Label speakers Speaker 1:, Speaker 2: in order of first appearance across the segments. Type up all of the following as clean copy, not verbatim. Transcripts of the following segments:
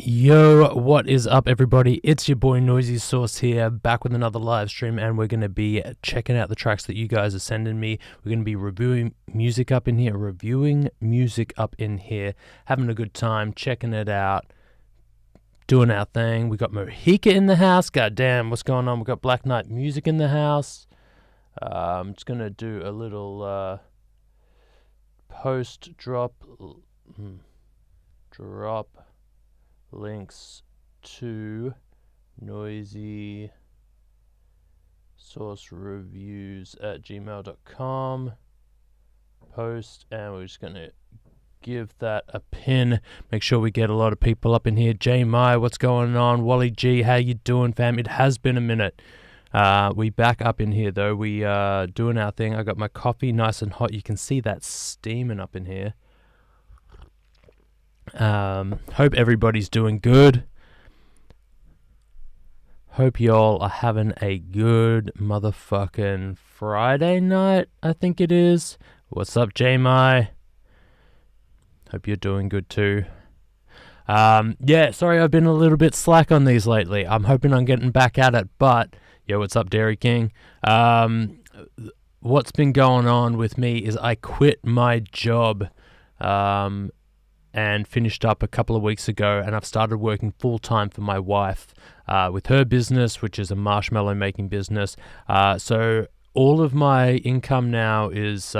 Speaker 1: Yo, what is up, everybody? It's your boy NoisySauce here, back with another live stream, and we're going to be checking out the tracks that you guys are sending me. We're going to be reviewing music up in here, having a good time, checking it out, doing our thing. We got Mojica in the house. God damn, what's going on? We got Black Knight Music in the house. I'm just going to do a little post drop links to NoisySauceReviews@gmail.com post, and we're just gonna give that a pin. Make sure we get a lot of people up in here. J Mai, what's going on? Wally G, how you doing, fam? It has been a minute. We back up in here though. We doing our thing. I got my coffee nice and hot. You can see that steaming up in here. Hope everybody's doing good. Hope y'all are having a good motherfucking Friday night, I think it is. What's up, J-Mai? Hope you're doing good too. Yeah, sorry I've been a little bit slack on these lately. I'm hoping I'm getting back at it, but yo, what's up, Dairy King? What's been going on with me is I quit my job and finished up a couple of weeks ago, and I've started working full-time for my wife with her business, which is a marshmallow making business. So all of my income now is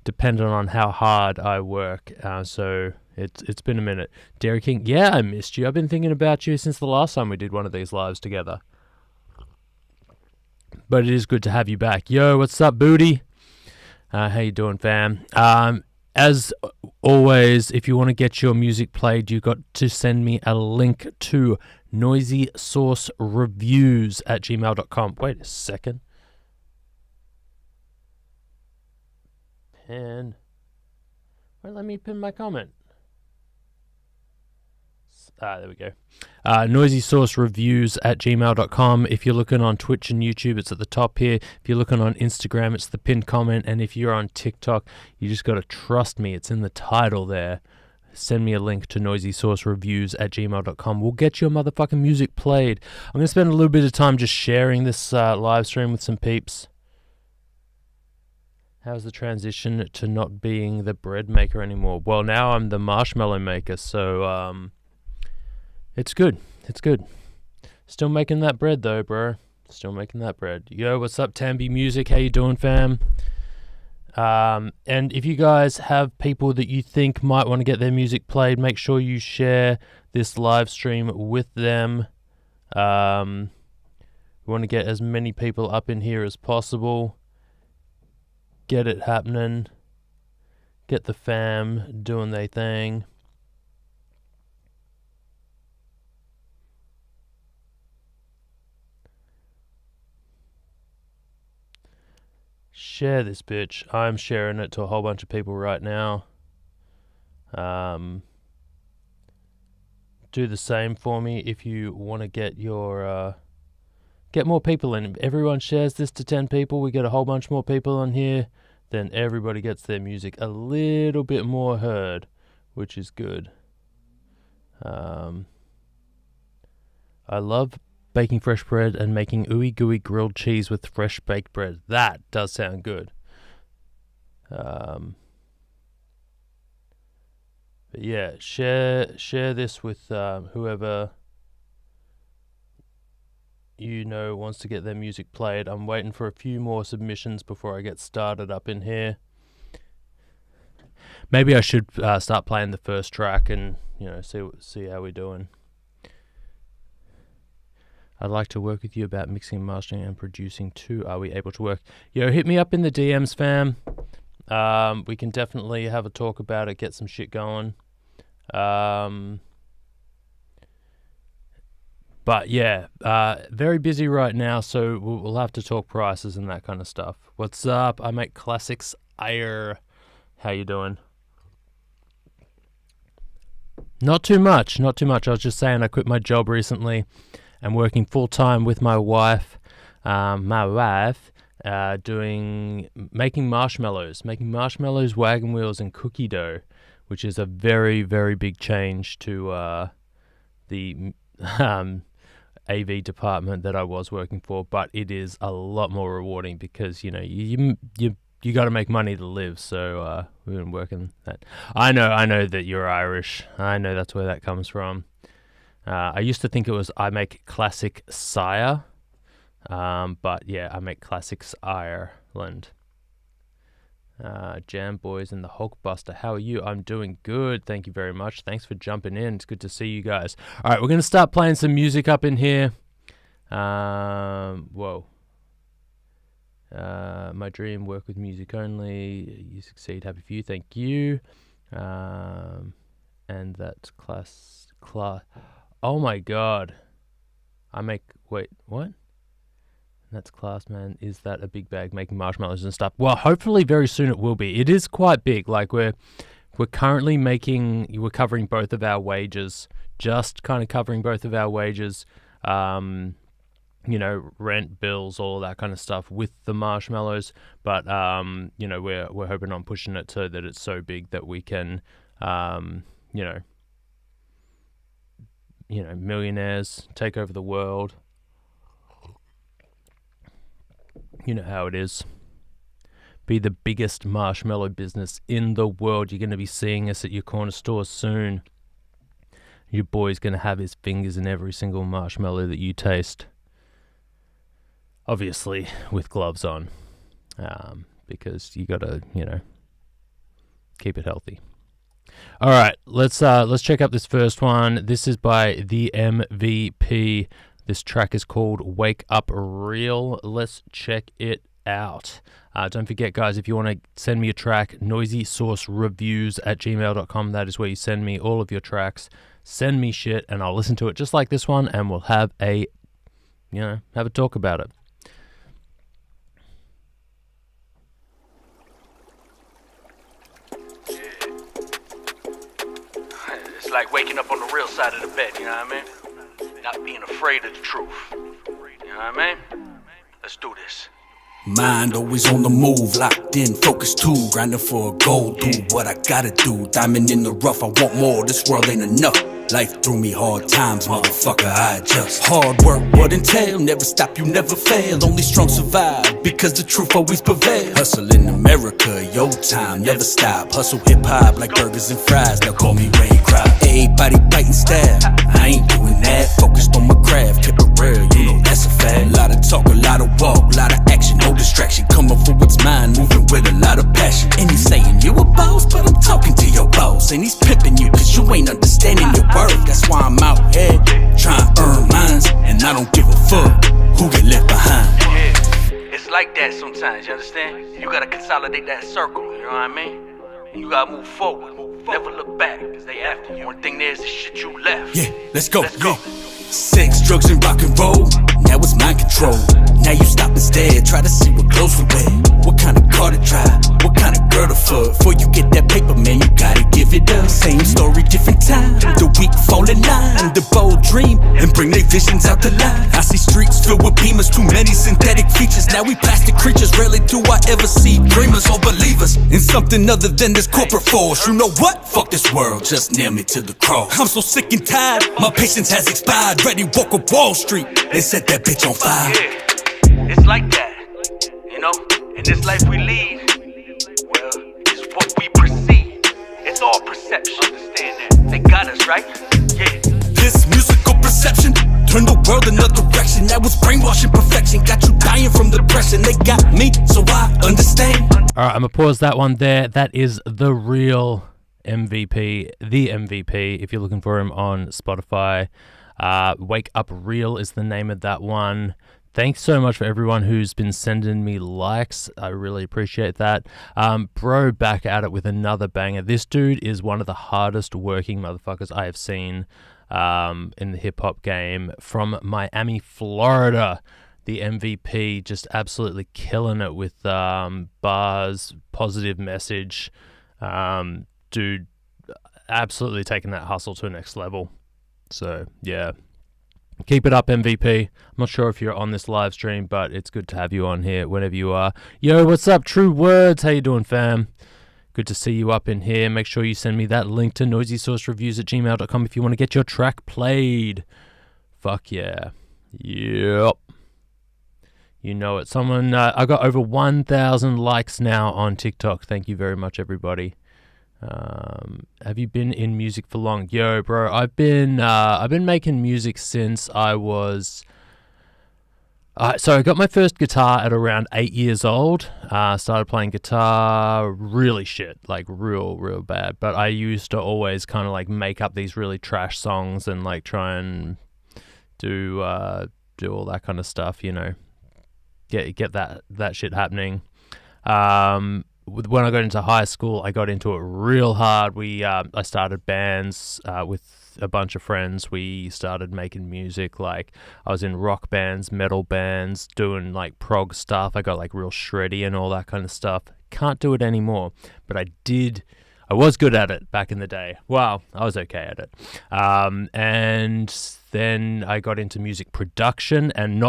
Speaker 1: dependent on how hard I work. So it's been a minute. Dairy King, yeah, I missed you. I've been thinking about you since the last time we did one of these lives together. But it is good to have you back. Yo, what's up, Booty? How you doing, fam? As always, if you want to get your music played, you got to send me a link to NoisySauceReviews@gmail.com. Wait a second. Pin. Wait, let me pin my comment. There we go. NoisySauceReviews@gmail.com. If you're looking on Twitch and YouTube, it's at the top here. If you're looking on Instagram, it's the pinned comment. And if you're on TikTok, you just got to trust me. It's in the title there. Send me a link to NoisySauceReviews@gmail.com. We'll get your motherfucking music played. I'm going to spend a little bit of time just sharing this live stream with some peeps. How's the transition to not being the bread maker anymore? Well, now I'm the marshmallow maker, so it's good. It's good. Still making that bread though, bro. Still making that bread. Yo, what's up, Tambi Music? How you doing, fam? And if you guys have people that you think might want to get their music played, make sure you share this live stream with them. We want to get as many people up in here as possible. Get it happening. Get the fam doing their thing. Share this bitch. I'm sharing it to a whole bunch of people right now. Do the same for me if you want to get your get more people in. If everyone shares this to 10 people, we get a whole bunch more people on here, then everybody gets their music a little bit more heard, which is good. I love baking fresh bread and making ooey gooey grilled cheese with fresh baked bread. That does sound good. But yeah, share this with whoever you know wants to get their music played. I'm waiting for a few more submissions before I get started up in here. Maybe I should start playing the first track and see how we're doing. I'd like to work with you about mixing, mastering, and producing too. Are we able to work? Yo, hit me up in the DMs, fam. We can definitely have a talk about it, get some shit going. But yeah, very busy right now, so we'll have to talk prices and that kind of stuff. What's up? I make classics. How you doing? Not too much. I was just saying I quit my job recently. I'm working full-time with my wife, making marshmallows, wagon wheels, and cookie dough, which is a very, very big change to the AV department that I was working for, but it is a lot more rewarding because, you know, you got to make money to live, so we've been working that. I know that you're Irish. I know that's where that comes from. I used to think it was I make classic sire, but yeah, I make classics Ireland. Jam Boys and the Hulkbuster, how are you? I'm doing good, thank you very much. Thanks for jumping in. It's good to see you guys. All right, we're gonna start playing some music up in here. Whoa. My dream, work with music only. You succeed, happy for you, thank you. And that's class. Oh my god. Wait, what? That's class, man. Is that a big bag making marshmallows and stuff? Well, hopefully very soon it will be. It is quite big. Like we're currently we're covering both of our wages, just kind of covering both of our wages. You know, rent, bills, all that kind of stuff with the marshmallows. But you know, we're hoping on pushing it so that it's so big that we can, you know, millionaires take over the world. You know how it is. Be the biggest marshmallow business in the world. You're going to be seeing us at your corner store soon. Your boy's going to have his fingers in every single marshmallow that you taste. Obviously, with gloves on. Because you got to, you know, keep it healthy. All right, let's check out this first one. This is by the MVP. This track is called Wake Up Real. Let's check it out. Don't forget, guys, if you want to send me a track, NoisySauceReviews@gmail.com. That is where you send me all of your tracks. Send me shit, and I'll listen to it just like this one, and we'll have a talk about it.
Speaker 2: It's like waking up on the real side of the bed, you know what I mean? Not being afraid of the truth. You know what I mean? Let's do this.
Speaker 3: Mind always on the move, locked in, focused too. Grinding for a goal, do what I gotta do. Diamond in the rough, I want more, this world ain't enough. Life threw me hard times, motherfucker, I adjust. Hard work, what entail, never stop, you never fail. Only strong survive, because the truth always prevails. Hustle in America, your time, never stop. Hustle hip-hop like burgers and fries, now call me Ray Cry. Everybody biting style, I ain't doing that. Focused on my craft, keep it real, you know that's a fact. A lot of talk, a lot of walk, a lot of action, no distraction. Coming for what's mine, moving with a lot of passion. And he's saying you a boss, but I'm talking to your boss. And he's pimping you, cause you ain't understanding your worth. That's why I'm out here, trying to earn mines. And I don't give a fuck who get left behind.
Speaker 2: Yeah, it's like that sometimes, you understand? You gotta consolidate that circle, you know what I mean? And you gotta move forward, never look back, cause they after you. One thing there's the shit you left.
Speaker 3: Yeah, let's go. Sex, drugs, and rock and roll, now it's mind control. Now you stop and stare, try to see what clothes to wear. What kind of car to drive, what kind of girl to fuck. Before you get that paper, man, you gotta give it up. Same story, different time, the weak fall in line. The bold dream, and bring their visions out to life. I see streets filled with beamers, too many synthetic features. Now we plastic creatures, rarely do I ever see dreamers or believers in something other than this corporate force. You know what? Fuck this world, just nail me to the cross. I'm so sick and tired, my patience has expired. Ready walk up Wall Street, they set that bitch on fire.
Speaker 2: Yeah, it's like that, you know? In this life we lead, well, it's what we perceive. It's all perception, understand that? They got us, right? Yeah.
Speaker 3: This musical perception turned the world in another direction. That was brainwashing perfection, got you dying from depression. They got me, so I understand.
Speaker 1: Alright, I'm gonna pause that one there. That is the real MVP, the MVP, if you're looking for him on Spotify. Wake Up Real is the name of that one. Thanks so much for everyone who's been sending me likes. I really appreciate that. Bro, back at it with another banger. This dude is one of the hardest working motherfuckers I have seen in the hip-hop game. From Miami, Florida, the MVP, just absolutely killing it with bars, positive message. Dude, absolutely taking that hustle to the next level. So, yeah. Keep it up, MVP. I'm not sure if you're on this live stream, but it's good to have you on here whenever you are. Yo, what's up, True Words? How you doing, fam? Good to see you up in here. Make sure you send me that link to NoisySauceReviews@gmail.com if you want to get your track played. Fuck yeah. Yep. You know it. I got over 1,000 likes now on TikTok. Thank you very much, everybody. Have you been in music for long? Yo, bro, I've been making music since I was... so I got my first guitar at around 8 years old. Started playing guitar really shit, like real bad. But I used to always kind of like make up these really trash songs and like try and do all that kind of stuff, you know. Get that shit happening. When I got into high school, I got into it real hard. I started bands with a bunch of friends. We started making music. Like I was in rock bands, metal bands, doing like prog stuff. I got like real shreddy and all that kind of stuff. Can't do it anymore, but I was good at it back in the day. Wow, I was okay at it. And then I got into music production, and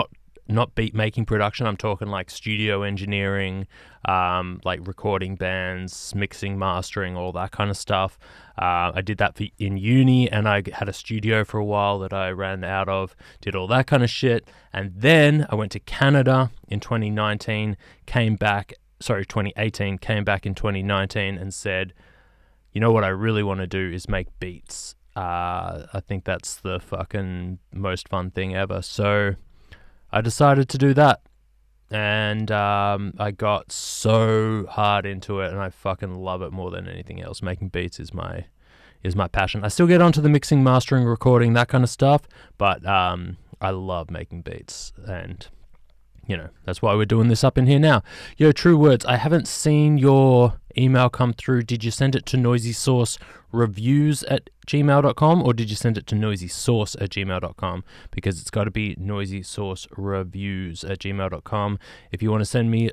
Speaker 1: not beat making production. I'm talking like studio engineering, like recording bands, mixing, mastering, all that kind of stuff. I did that in uni, and I had a studio for a while that I ran out of, did all that kind of shit. And then I went to Canada in 2018, came back in 2019 and said, you know what I really want to do is make beats. I think that's the fucking most fun thing ever. So I decided to do that, and I got so hard into it, and I fucking love it more than anything else. Making beats is my passion. I still get onto the mixing, mastering, recording, that kind of stuff, but I love making beats, and you know, that's why we're doing this up in here now. Yo, True Words, I haven't seen your email come through. Did you send it to NoisySauceReviews@gmail.com, or did you send it to NoisySauce@gmail.com? Because it's got to be NoisySauceReviews@gmail.com. If you want to send me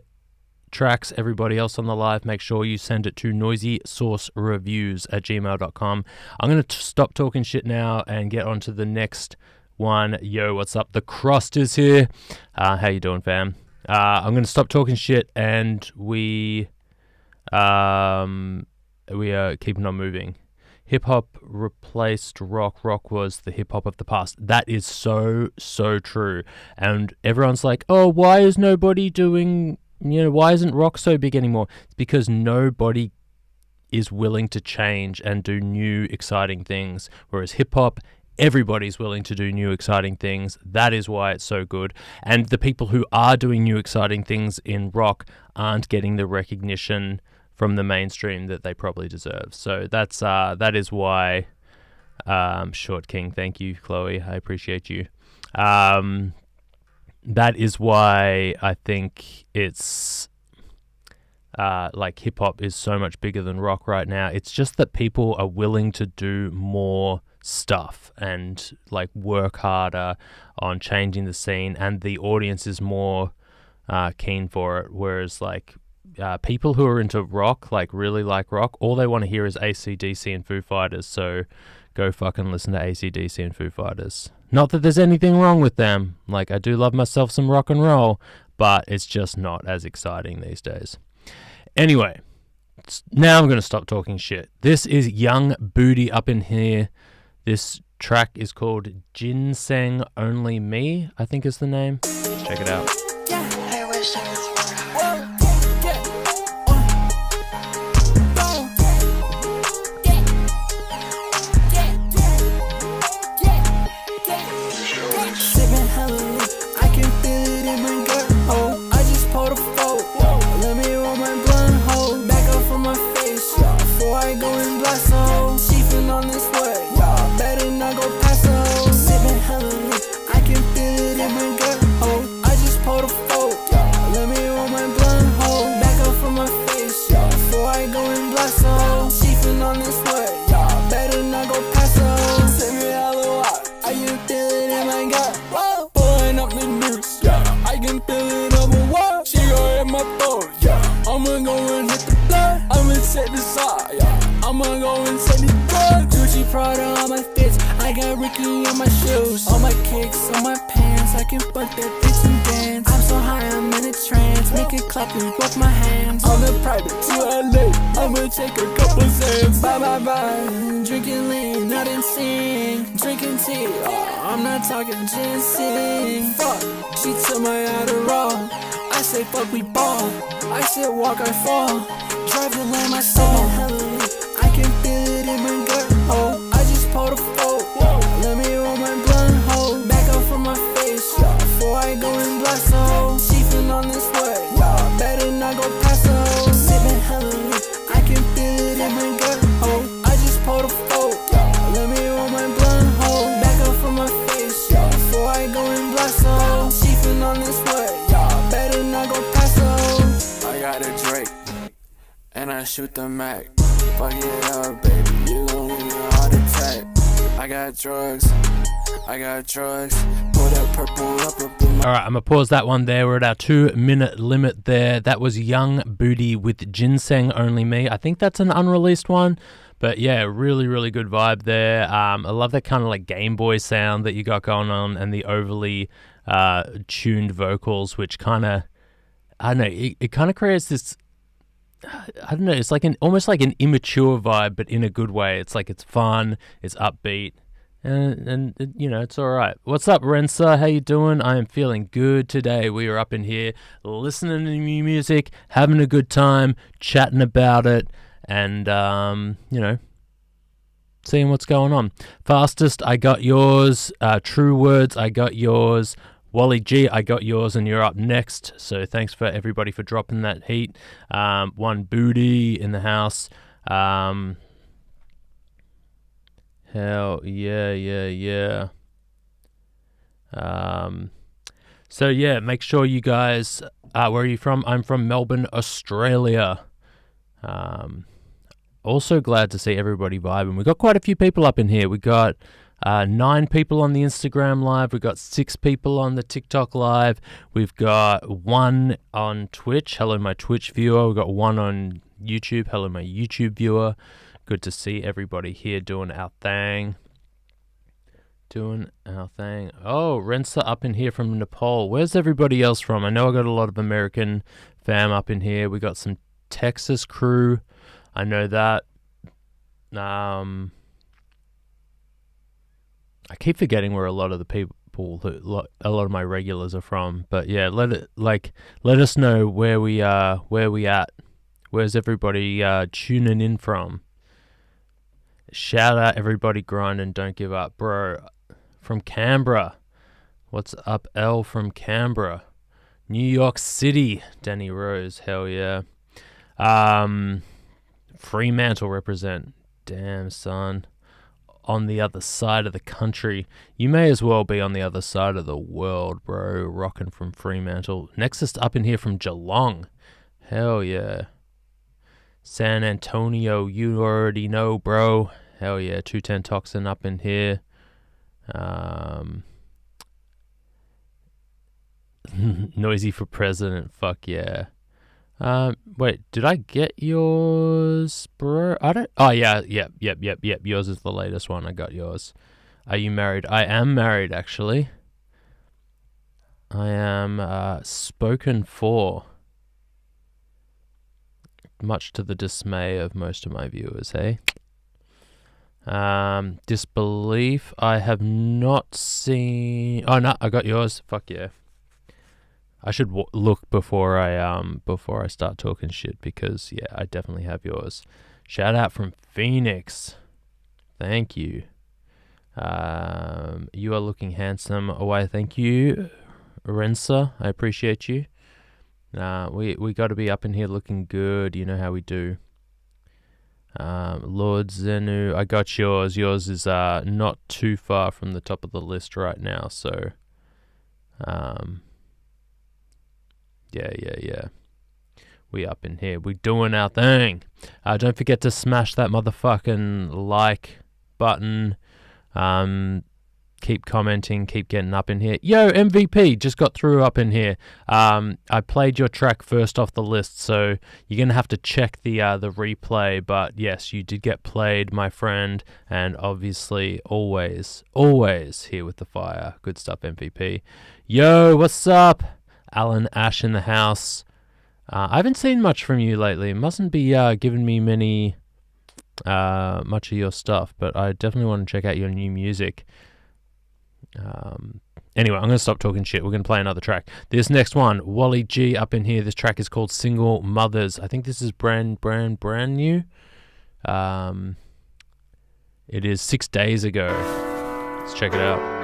Speaker 1: tracks, everybody else on the live, make sure you send it to NoisySauceReviews@gmail.com. I'm going to stop talking shit now and get on to the next one. Yo, what's up? The Crust is here. How you doing, fam? I'm going to stop talking shit, and we are keeping on moving. Hip-hop replaced rock. Rock was the hip-hop of the past. That is so true. And everyone's like, oh, why is nobody doing, why isn't rock so big anymore? It's because nobody is willing to change and do new, exciting things. Whereas hip-hop, everybody's willing to do new, exciting things. That is why it's so good. And the people who are doing new, exciting things in rock aren't getting the recognition from the mainstream that they probably deserve. So that is why Short King, thank you, Chloe, I appreciate you. That is why I think it's like hip hop is so much bigger than rock right now. It's just that people are willing to do more stuff and like work harder on changing the scene, and the audience is more keen for it. Whereas like people who are into rock, like really like rock, all they want to hear is AC/DC and Foo Fighters. So go fucking listen to AC/DC and Foo Fighters. Not that there's anything wrong with them. Like, I do love myself some rock and roll, but it's just not as exciting these days. Anyway, now I'm going to stop talking shit. This is Young Booty up in here. This track is called Ginseng Only Me, I think is the name. Let's check it out.
Speaker 4: I wish I was sipping hella, I can feel it in my gut. Oh, I just pulled a fold. Let me roll my blunt hole. Back up from my face, y'all, before I go and blast some. Chiefin' on this way, y'all, better not go past some. Sipping hella, I can feel it in my gut. Oh, I just pulled a fold. Let me roll my blunt hole. Back up from my face, y'all, before I go and blast some. Chiefin' on this way, y'all, better not go past some. Send me hella out, I can feel it in my gut. Whoa, pulling up the news, yeah, I can feel it on my wall. She gon' hit my phone, yeah, I'ma go and hit the blood. I'ma set the side, yeah, I'ma go and set the blood. Gucci Prada on my fits, I got Ricky on my shoes. On my kicks, on my pants, I can fuck that bitch and dance. I'm so high, I'm in a trance. Make it clap and walk my hands. On the private to LA, I'ma take a couple sips. Bye bye bye, drinking lean, not in sync. Drinking tea, I'm not talking ginseng. Fuck, she took my Adderall. I say fuck, we ball. I said walk, I fall. Drive the lane, my soul. I can feel it in my gut. Oh, I just pulled a fold. Let me roll my blunt hole. Back up from my face, y'all, before I go and blast her. She feel on this way, y'all, better not go past her. Sipping hella, I can feel it in my gut. Oh, I just pulled a fold. Let me roll my blunt hole. Back up from my face, y'all, before I go and blast her. She feel on this way, y'all, better not go past her. I got a Drake, and I shoot the Mac. Fuck it up, baby, you gon' give me a heart attack. I got drugs, pull that purple up in my...
Speaker 1: Alright, I'm gonna pause that one there. We're at our 2-minute limit there. That was Young Booty with Ginseng Only Me. I think that's an unreleased one. But yeah, really, really good vibe there. I love that kind of like Game Boy sound that you got going on, and the overly tuned vocals, which kind of, I don't know, it kind of creates this, I don't know, it's like almost like an immature vibe, but in a good way. It's like it's fun, it's upbeat, and you know, it's all right. What's up, Rensa? How you doing? I am feeling good today. We are up in here listening to new music, having a good time, chatting about it, and you know, seeing what's going on. Fastest, I got yours. True Words, I got yours. Wally G, I got yours, and you're up next. So thanks for everybody for dropping that heat. One Booty in the house. Hell yeah. So yeah, make sure you guys, where are you from? I'm from Melbourne, Australia. Also glad to see everybody vibing. We got quite a few people up in here. We got 9 people on the Instagram live. We've got 6 people on the TikTok live. We've got 1 on Twitch. Hello, my Twitch viewer. We've got 1 on YouTube. Hello, my YouTube viewer. Good to see everybody here doing our thing. Oh, Rensa up in here from Nepal. Where's everybody else from? I know I got a lot of American fam up in here. We got some Texas crew. I know that. I keep forgetting where a lot of the people, a lot of my regulars are from. But yeah, let us know where we at. Where's everybody tuning in from? Shout out everybody grinding, don't give up, bro. From Canberra. What's up, L from Canberra? New York City, Danny Rose. Hell yeah. Fremantle represent. Damn, son. On the other side of the country. You may as well be on the other side of the world, bro. Rocking from Fremantle. Nexus up in here from Geelong. Hell yeah. San Antonio, you already know, bro. Hell yeah. 210 Toxin up in here. Noisy for president. Fuck yeah. Wait, did I get yours, bro? Oh, yeah, yep. Yours is the latest one. I got yours. Are you married? I am married, actually. I am spoken for. Much to the dismay of most of my viewers, hey? Disbelief, I have not seen... Oh, no, I got yours. Fuck yeah. I should look before I start talking shit, because yeah, I definitely have yours. Shout out from Phoenix. Thank you. You are looking handsome. Why, thank you, Rensa. I appreciate you. We got to be up in here looking good. You know how we do. Lord Zenu, I got yours. Yours is not too far from the top of the list right now. So, yeah. We up in here. We doing our thing. Don't forget to smash that motherfucking like button. Keep commenting, keep getting up in here. Yo, MVP, just got through up in here. I played your track first off the list, so you're going to have to check the replay. But yes, you did get played, my friend, and obviously always here with the fire. Good stuff, MVP. Yo, what's up? Alan Ash in the house. I haven't seen much from you lately. Mustn't be giving me much of your stuff, but I definitely want to check out your new music. Anyway, I'm going to stop talking shit. We're going to play another track. This next one, Wally G up in here. This track is called Single Mothers. I think this is brand new. It is 6 days ago. Let's check it out.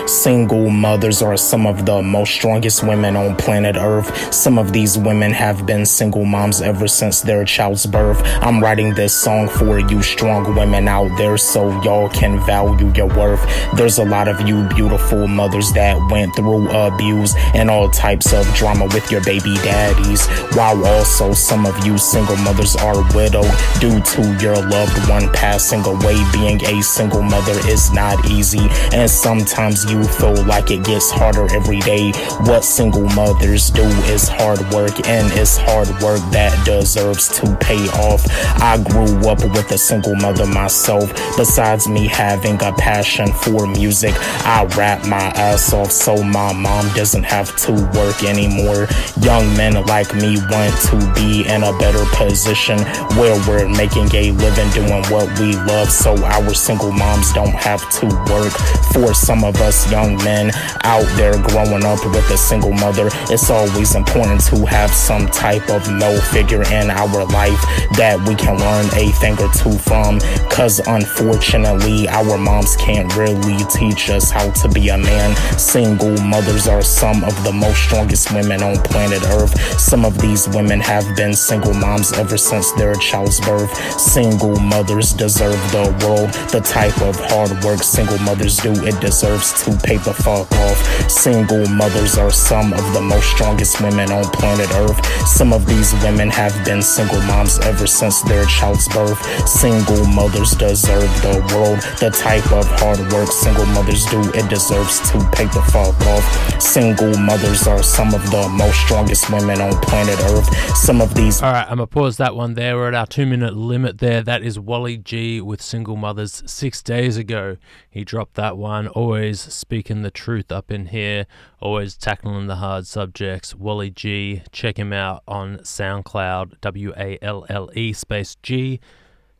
Speaker 5: Single mothers are some of the most strongest women on planet Earth. Some of these women have been single moms ever since their child's birth. I'm writing this song for you strong women out there so y'all can value your worth. There's a lot of you beautiful mothers that went through abuse and all types of drama with your baby daddies, while also some of you single mothers are widowed due to your loved one passing away. Being a single mother is not easy, and sometimes you feel like it gets harder every day. What single mothers do is hard work, and it's hard work that deserves to pay off. I grew up with a single mother myself. Besides me having a passion for music, I rap my ass off so my mom doesn't have to work anymore. Young men like me want to be in a better position where we're making a living doing what we love, so our single moms don't have to work. For some of us young men out there growing up with a single mother, it's always important to have some type of male figure in our life that we can learn a thing or two from, cause unfortunately our moms can't really teach us how to be a man. Single mothers are some of the most strongest women on planet Earth. Some of these women have been single moms ever since their child's birth. Single mothers deserve the world. The type of hard work single mothers do, it deserves to pay the fuck off. Single mothers are some of the most strongest women on planet Earth. Some of these women have been single moms ever since their child's birth. Single mothers deserve the world. The type of hard work single mothers do, it deserves to pay the fuck off. Single mothers are some of the most strongest women on planet Earth. Some of these...
Speaker 1: Alright, I'm going to pause that one there. We're at our 2-minute limit there. That is Wally G with Single Mothers 6 days ago. He dropped that one. Always speaking the truth up in here. Always tackling the hard subjects. Wally G. Check him out on SoundCloud. WALLE space G.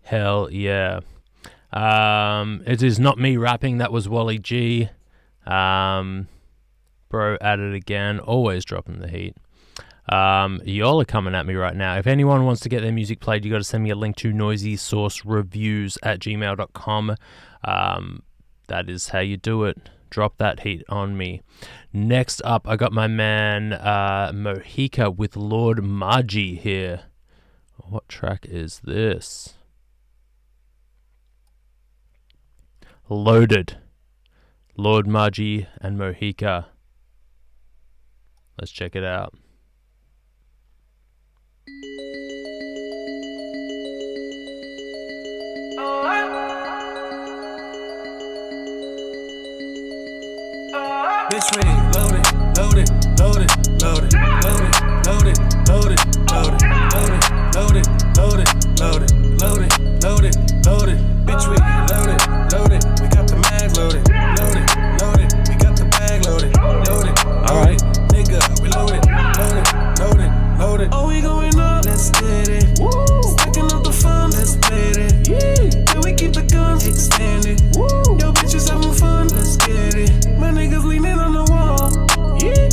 Speaker 1: Hell yeah. It is not me rapping. That was Wally G. Bro at it again. Always dropping the heat. Y'all are coming at me right now. If anyone wants to get their music played, you got to send me a link to NoisySauceReviews@gmail.com. That is how you do it. Drop that heat on me. Next up, I got my man Mojica with Lord Margie here. What track is this? Loaded. Lord Margie and Mojica. Let's check it out.
Speaker 4: Bitch ring, loaded, loaded, loaded, loaded, loaded, loaded, loaded, loaded, loaded, loaded, loaded, loaded, loaded, loaded, bitch ring, loaded, loaded, we got the mag loaded, loaded, loaded, we got the bag loaded, loaded, alright, nigga, we loaded, loaded, loaded, loaded. Oh, we going up, let's get it. Stacking up the fun, let's get it. Yeah, we keep the guns extended. Yo, bitches having fun, let's get it. My niggas leaning on the wall. Yeah,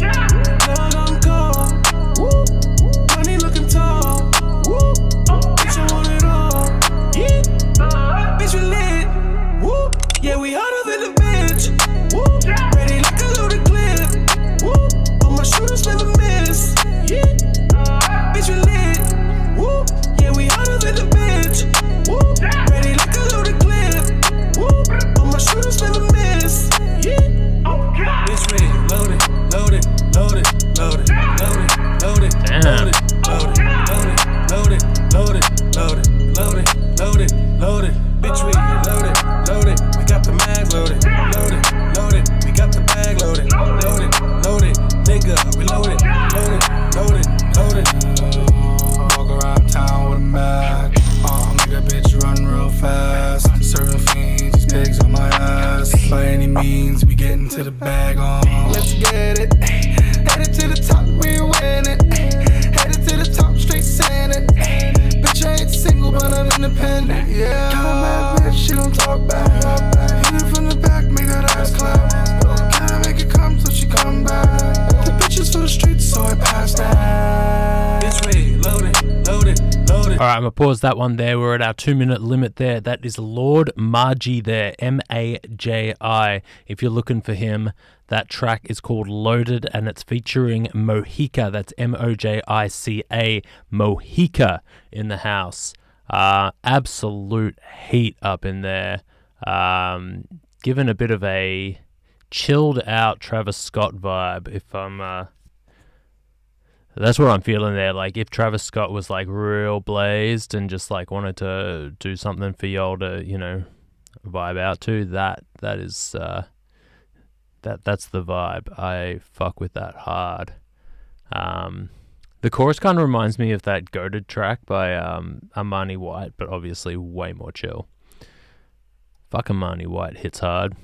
Speaker 4: blood on call. Money looking tall. Bitch, I want it all. Yeah, bitch, we lit. Yeah, we harder than a bitch. Ready like a loaded clip. All my shooters never miss. Yeah, bitch, we lit. Yeah, we harder than a bitch. Ready like a loaded clip. All my shooters never miss. Yeah. Bitch ready, loaded, loaded, loaded, loaded, loaded, loaded, loaded, loaded, loaded, loaded, loaded, loaded, loaded, loaded, bitch ready, loaded, loaded, we got the mag loaded, means we getting to the bag on. Let's get it. Headed to the top, we winning. Headed to the top, straight saying it. Bitch, I ain't single, but I'm independent. Yeah, kinda mad bitch, she don't talk back. Hit it from the back, make that ass clap. Kinda make it come till she come back. The bitches for the streets, so I pass that. Bitch, wait, load it, load it.
Speaker 1: All right, I'm going to pause that one there. We're at our 2-minute limit there. That is Lord Margie there, M-A-J-I. If you're looking for him, that track is called Loaded, and it's featuring Mojica. That's M-O-J-I-C-A, Mojica in the house. Absolute heat up in there. Given a bit of a chilled out Travis Scott vibe, if I'm... That's what I'm feeling there. Like, if Travis Scott was, like, real blazed and just, like, wanted to do something for y'all to, you know, vibe out to, that's the vibe. I fuck with that hard. The chorus kind of reminds me of that Goated track by Armani White, but obviously way more chill. Fuck, Armani White hits hard.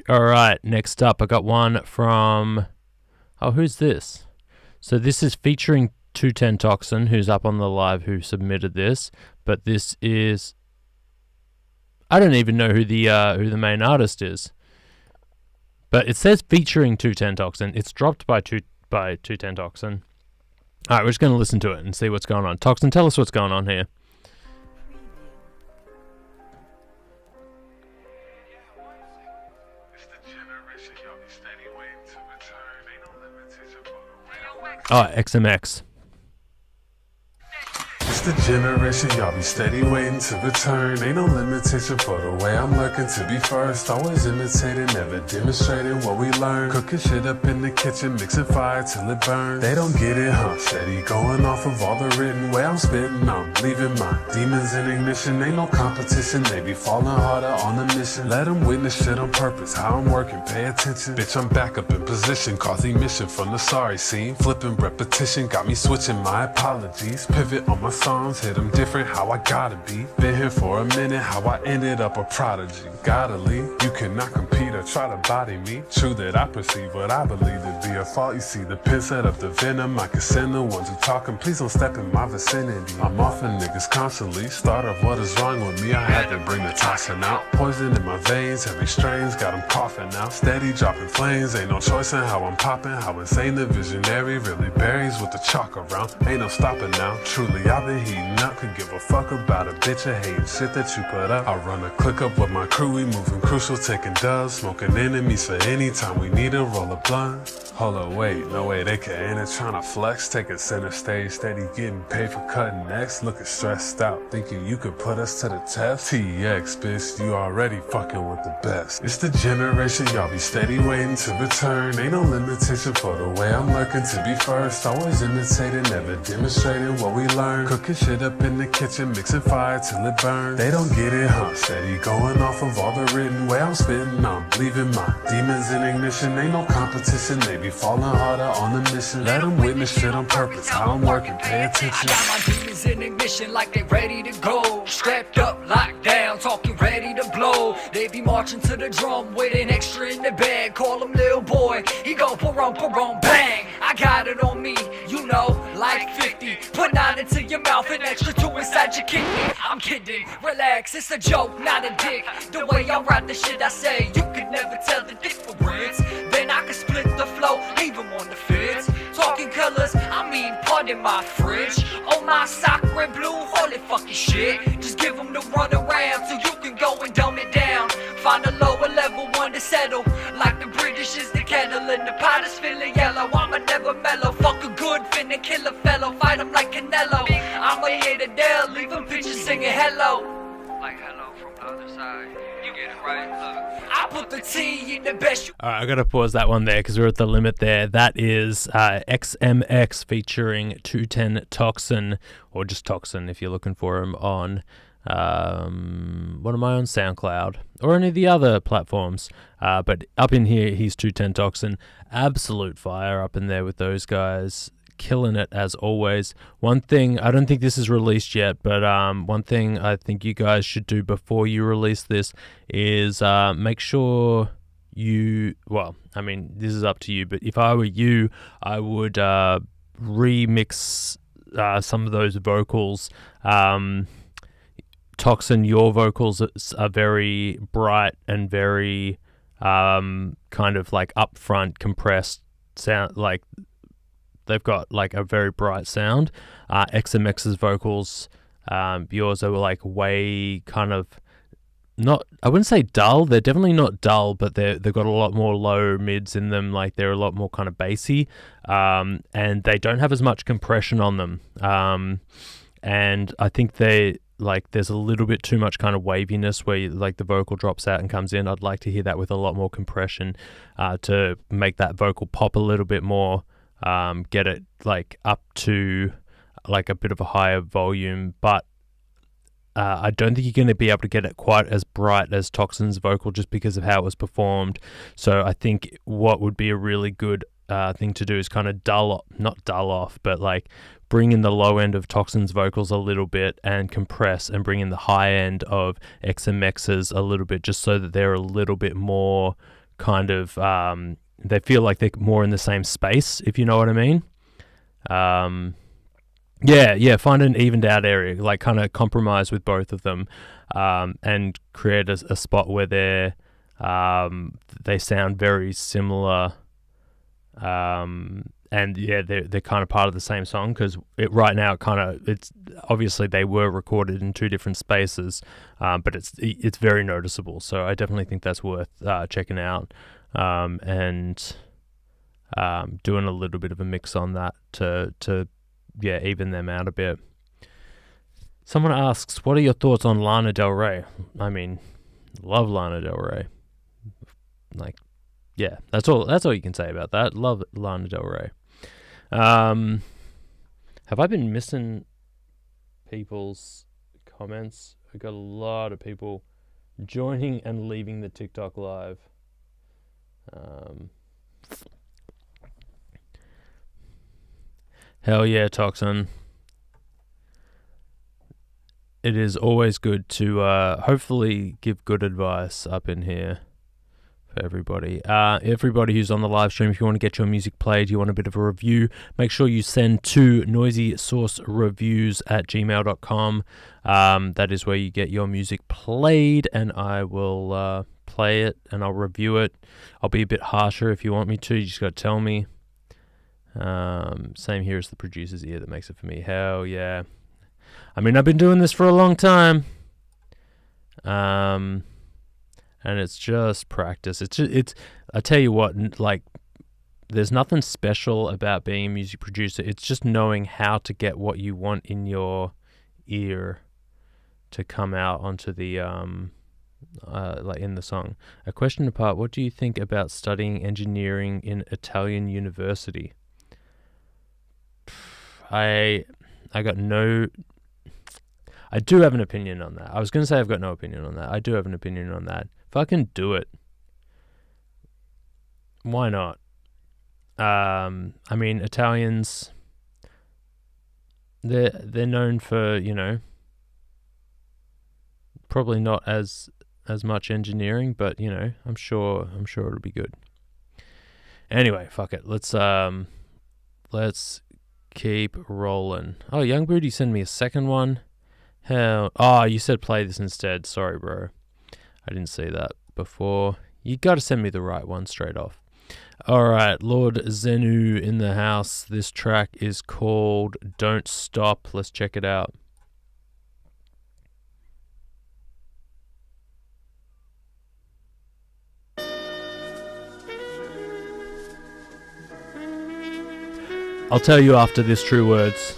Speaker 1: Alright, next up I got one from... Oh, who's this? So this is featuring 210 Toxin, who's up on the live, who submitted this. But this is... I don't even know who the main artist is. But it says featuring 210 Toxin. It's dropped by 210 Toxin. Alright, we're just going to listen to it and see what's going on. Toxin, tell us what's going on here. Oh, XMX.
Speaker 6: It's the generation y'all be steady waiting to return. Ain't no limitation for the way I'm lurking to be first. Always imitating, never demonstrating what we learn. Cooking shit up in the kitchen, mixing fire till it burns. They don't get it, huh? Steady going off of all the written way I'm spitting. I'm leaving my demons in ignition. Ain't no competition, they be falling harder on the mission. Let them witness shit on purpose, how I'm working, pay attention. Bitch, I'm back up in position, cause emission from the sorry scene. Flipping repetition, got me switching my apologies. Pivot on my songs, hit them different, how I gotta be. Been here for a minute, how I ended up a prodigy. Gotta leave, you cannot compete or try to body me. True that I perceive what I believe to be a fault. You see the pin set up the venom, I can send the ones who talking. Please don't step in my vicinity. I'm offing niggas constantly. Start of what is wrong with me, I had to bring the toxin out. Poison in my veins, heavy strains, got them coughing out. Steady dropping flames, ain't no choice in how I'm popping. How insane the visionary really buries with the chalk around. Ain't no stopping now, truly I've been heating up. Could give a fuck about a bitch or hating shit that you put up. I run a click up with my crew, we moving crucial, taking dubs. Smoking enemies for any time we need to roll a blunt. Hold up, wait, no way, they can ain't it tryna flex. Taking center stage, steady getting paid for cutting necks. Looking stressed out, thinking you could put us to the test. TX, bitch, you already fucking with the best. It's the generation, y'all be steady waiting to return. Ain't no limitation for the way I'm lurking to be first. Always imitating, never demonstrating what we learn. Cooking shit up in the kitchen, mixing fire till it burns. They don't get it, huh? Steady going off of all the written way I'm spitting. I'm leaving my demons in ignition. Ain't no competition, they be falling harder on the mission. Let them witness shit on purpose, how I'm working, pay attention.
Speaker 7: I got my demons in ignition like they ready to go. Strapped up, locked down, talking ready to blow. They be marching to the drum with an extra in the bag. Call him little boy, he go pa-rum, bang. I got it on me, you know, like 50. Put 9 into your mouth and extra 2 inside your kidney. I'm kidding, relax, it's a joke, not a dick. The way I rap the shit I say, you could never tell the difference. Then I could split the flow, leave him on the fence. Talking colors, I mean pardon my French. Oh my soccer and blue, holy fucking shit. Just give him the run around so you can go and dumb it down. Find a lower level one to settle. Like the British is the kettle and the pot is feeling yellow. I'ma never mellow, fuck a good finna kill a fellow. Fight him like Canelo, I'ma hit a Dell, leave him bitches singing hello. Like hello from the other side, you get it right, look. I put the T in the best.
Speaker 1: Alright, I gotta pause that one there because we're at the limit there. That is XMX featuring 210 Toxin, or just Toxin if you're looking for him on what am I on? SoundCloud or any of the other platforms. But up in here, he's 210 Toxin. Absolute fire up in there with those guys. killing it as always. One thing, I don't think this is released yet, but one thing I think you guys should do before you release this is make sure this is up to you, but if I were you, I would remix some of those vocals. Toxin, your vocals are very bright and very kind of like upfront, compressed sound. Like they've got like a very bright sound. XMX's vocals, yours are like way kind of not, I wouldn't say dull. They're definitely not dull, but they've got a lot more low mids in them. Like they're a lot more kind of bassy, and they don't have as much compression on them. And I think there's a little bit too much kind of waviness where like the vocal drops out and comes in. I'd like to hear that with a lot more compression to make that vocal pop a little bit more, get it like up to like a bit of a higher volume, but I don't think you're going to be able to get it quite as bright as Toxin's vocal just because of how it was performed. So I think what would be a really good thing to do is kind of not dull off, but like bring in the low end of Toxin's vocals a little bit and compress, and bring in the high end of XMX's a little bit, just so that they're a little bit more kind of, they feel like they're more in the same space, if you know what I mean. Yeah, find an evened out area, like kind of compromise with both of them, and create a spot where they sound very similar, and yeah, they're kind of part of the same song, because right now it's obviously they were recorded in two different spaces, but it's very noticeable. So I definitely think that's worth checking out, and doing a little bit of a mix on that to even them out a bit. Someone asks, what are your thoughts on Lana Del Rey? I mean, love Lana Del Rey. Like, yeah, that's all you can say about that. Love Lana Del Rey. Have I been missing people's comments? I got a lot of people joining and leaving the TikTok live. Hell yeah, Toxin. It is always good to hopefully give good advice up in here for everybody. Everybody who's on the live stream, if you want to get your music played, you want a bit of a review, make sure you send to NoisySauceReviews@gmail.com. That is where you get your music played, and I will play it and I'll review it. I'll be a bit harsher if you want me to. You just got to tell me. Same here as the producer's ear that makes it for me. Hell yeah. I mean, I've been doing this for a long time. And it's just practice. It's I tell you what, like, there's nothing special about being a music producer. It's just knowing how to get what you want in your ear to come out onto the, like in the song. A question apart, what do you think about studying engineering in Italian university? I do have an opinion on that. I was going to say I've got no opinion on that. I do have an opinion on that. Fucking do it. Why not? I mean, Italians, they're known for, you know, probably not as much engineering, but, you know, I'm sure it'll be good. Anyway, fuck it. Let's keep rolling. Oh, Young Booty sent me a second one. Hell, you said play this instead. Sorry, bro. I didn't see that before. You got to send me the right one straight off. All right, Lord Zenu in the house. This track is called Don't Stop. Let's check it out. I'll tell you after this true words.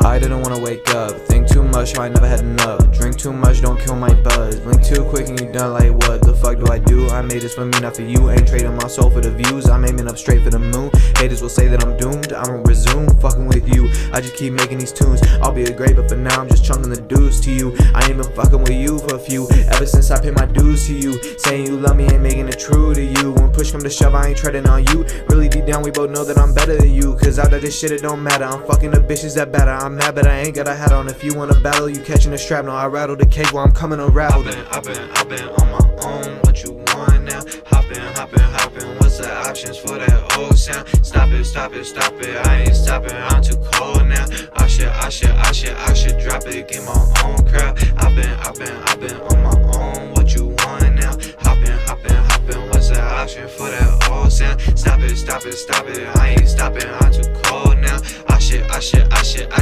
Speaker 8: I didn't wanna wake up, think too much much, so I never had enough. Drink too much, don't kill my buzz. Blink too quick and you done like what the fuck do I do? I made this for me, not for you. Ain't trading my soul for the views. I'm aiming up straight for the moon. Haters will say that I'm doomed. I won't resume fucking with you. I just keep making these tunes. I'll be a great, but for now I'm just chunking the dues to you. I ain't been fucking with you for a few. Ever since I paid my dues to you. Saying you love me ain't making it true to you. When push come to shove, I ain't treading on you. Really deep down we both know that I'm better than you. Cause out of this shit it don't matter. I'm fucking the bitches that batter. I'm mad but I ain't got a hat on. If you wanna battle, you catching a strap. No, I rattle the cake while I'm coming unraveled. I've been on my own. What you want now? Hoppin'. What's the options for that old sound? Stop it. I ain't stopping. I'm too cold now. I should drop it. Get my own crowd. I've been on my own. What you want now? Hoppin'. What's the option for that old sound? Stop it. I ain't stopping. I'm too cold now. I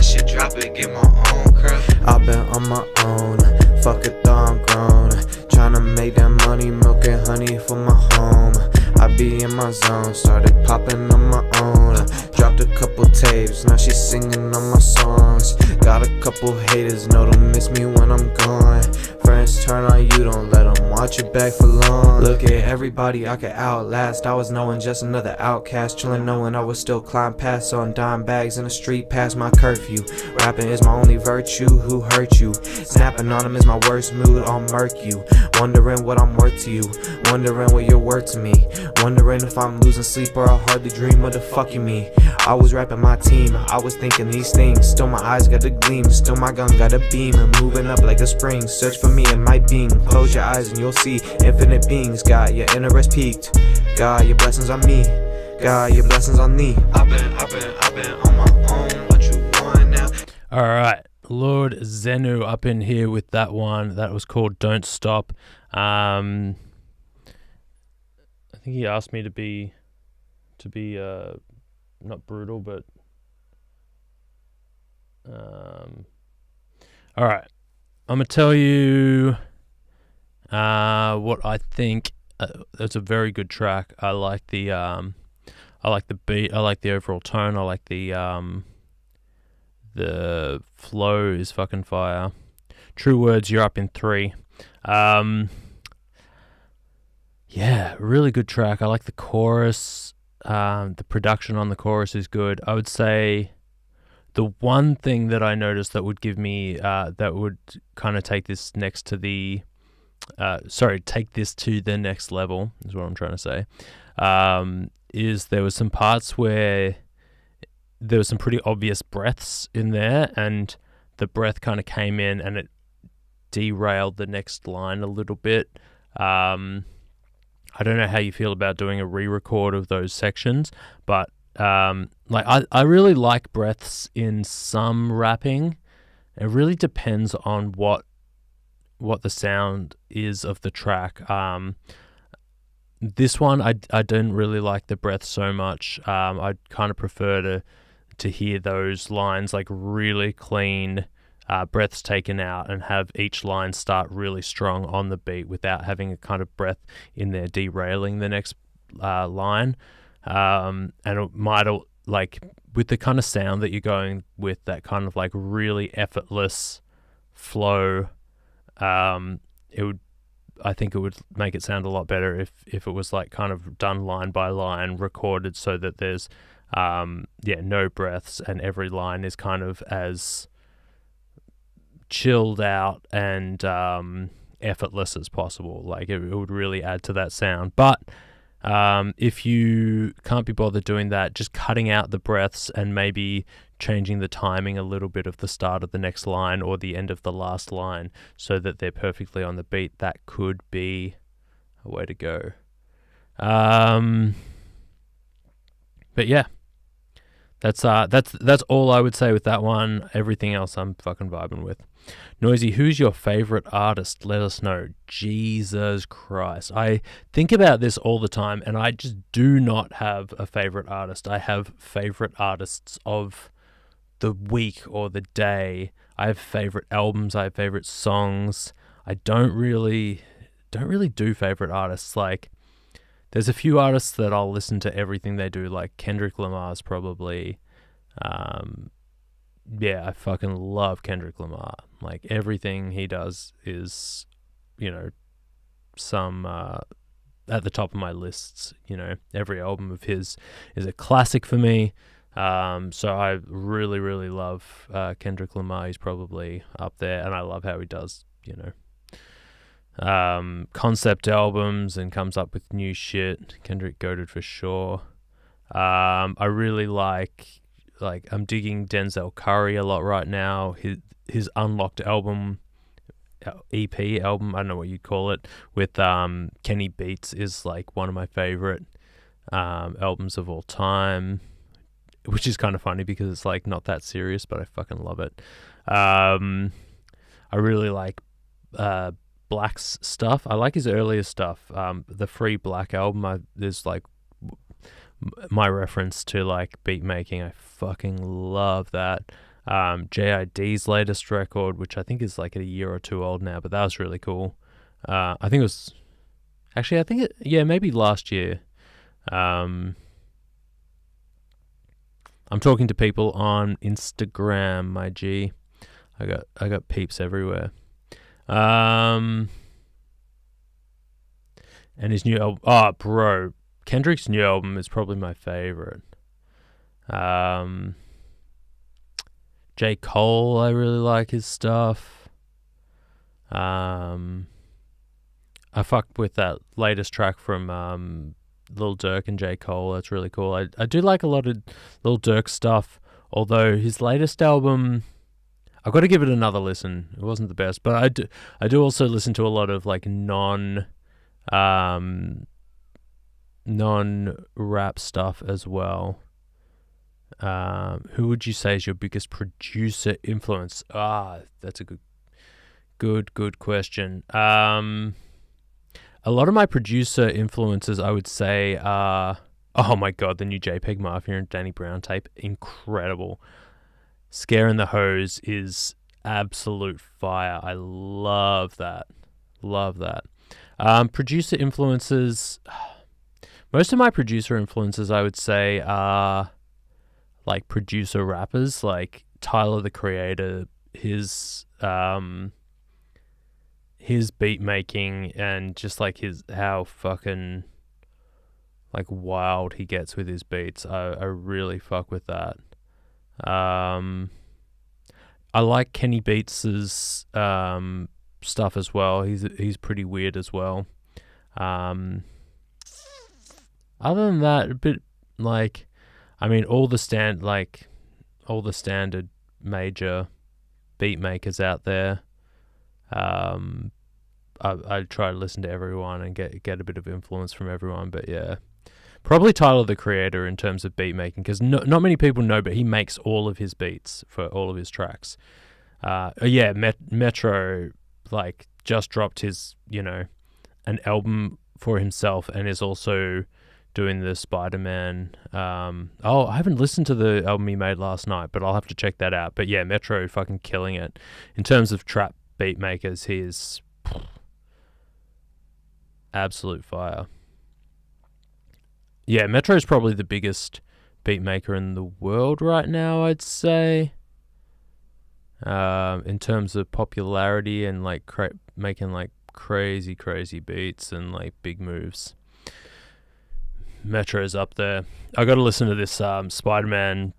Speaker 8: should drop it. Get my own crowd. I've been on my own. Fuck it though I'm grown. Tryna make that money, milk and honey for my home. I be in my zone, started popping on my own. Dropped a couple tapes, now she's singing on my songs. Got a couple haters, know they'll miss me when I'm gone. Friends turn on you, don't let them watch your back for long. Look at everybody I could outlast. I was knowing just another outcast. Chillin' knowing I would still climb past on dime bags in the street past my curfew. Rapping is my only virtue, who hurt you? Snapping on them is my worst mood, I'll murk you. Wondering what I'm worth to you, wondering what you're worth to me. Wondering if I'm losing sleep or I hardly dream what the fuck you mean. I was rapping my team, I was thinking these things. Still my eyes got a gleam, still my gun got a beam. And moving up like a spring, search for me in my being. Close your eyes and you'll see infinite beings. Got your interest peaked, got your blessings on me, got your blessings on thee. I've been on my own. What you want now?
Speaker 1: Alright, Lord Zenu up in here with that one. That was called Don't Stop. I think he asked me to be not brutal, but alright. I'm gonna tell you what I think. It's a very good track. I like the beat, I like the overall tone, I like the flow is fucking fire. True Words, you're up in 3. Yeah, really good track. I like the chorus. The production on the chorus is good. I would say the one thing that I noticed that would give me that would kind of take this next to the take this to the next level is what I'm trying to say. Is there was some parts where there was some pretty obvious breaths in there, and the breath kind of came in and it derailed the next line a little bit. I don't know how you feel about doing a re-record of those sections, but I really like breaths in some rapping. It really depends on what the sound is of the track. This one, I didn't really like the breath so much. I'd kind of prefer to hear those lines like really clean, breaths taken out, and have each line start really strong on the beat without having a kind of breath in there derailing the next line. And it might, like, with the kind of sound that you're going with, that kind of like really effortless flow, I think it would make it sound a lot better if it was like kind of done line by line, recorded so that there's no breaths and every line is kind of as chilled out and effortless as possible. Like it would really add to that sound. But if you can't be bothered doing that, just cutting out the breaths and maybe changing the timing a little bit of the start of the next line or the end of the last line so that they're perfectly on the beat, that could be a way to go. But yeah, that's all I would say with that one. Everything else I'm fucking vibing with. Noisy, who's your favorite artist? Let us know. Jesus Christ. I think about this all the time and I just do not have a favorite artist. I have favorite artists of the week or the day. I have favorite albums, I have favorite songs. I don't really do favorite artists. Like, there's a few artists that I'll listen to everything they do, like Kendrick Lamar's probably. Yeah, I fucking love Kendrick Lamar. Like, everything he does is, you know, some at the top of my lists. You know, every album of his is a classic for me. So I really, really love Kendrick Lamar. He's probably up there, and I love how he does, you know, concept albums and comes up with new shit. Kendrick goated for sure. I really like I'm digging Denzel Curry a lot right now. His Unlocked album, EP album, I don't know what you'd call it, with Kenny Beats is like one of my favorite albums of all time, which is kind of funny because it's like not that serious, but I fucking love it. I really like Black's stuff. I like his earlier stuff. The Free Black album is like my reference to like beat making. I fucking love that. JID's latest record, which I think is like a year or two old now, but that was really cool. I think it was actually, maybe last year. I'm talking to people on Instagram, my G. I got peeps everywhere. And his new album, bro, Kendrick's new album is probably my favorite. J. Cole, I really like his stuff. I fucked with that latest track from Lil Durk and J. Cole. That's really cool. I do like a lot of Lil Durk stuff, although his latest album, I've got to give it another listen. It wasn't the best, but I do also listen to a lot of like non-rap stuff as well. Who would you say is your biggest producer influence? That's a good question. A lot of my producer influences, I would say, are, oh my god, the new JPEG Mafia and Danny Brown tape, incredible. Scare and the Hose is absolute fire. I love that. Producer influences, most of my producer influences, I would say, are like producer rappers, like Tyler the Creator, his beat making, and just like how fucking like wild he gets with his beats. I really fuck with that. I like Kenny Beats's stuff as well. He's pretty weird as well. Other than that, a bit like, I mean, all the standard major beat makers out there. I try to listen to everyone and get a bit of influence from everyone, but yeah, probably Tyler the Creator in terms of beat making, because not many people know, but he makes all of his beats for all of his tracks. Metro like just dropped his, you know, an album for himself, and is also doing the Spider-Man. I haven't listened to the album he made last night, but I'll have to check that out. But yeah, Metro fucking killing it in terms of trap beat makers. He is absolute fire. Yeah, Metro is probably the biggest beat maker in the world right now, I'd say. In terms of popularity and like making like crazy beats and like big moves, Metro's up there. I got to listen to this Spider-Man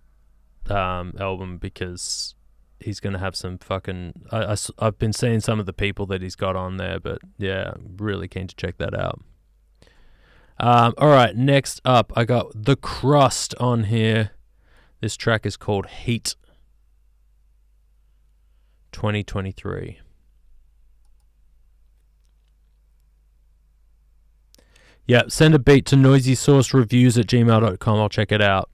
Speaker 1: album, because he's gonna have some fucking. I've been seeing some of the people that he's got on there, but yeah, really keen to check that out. All right, next up, I got The Crust on here. This track is called Heat 2023. Yeah, send a beat to NoisySauceReviews@gmail.com. I'll check it out.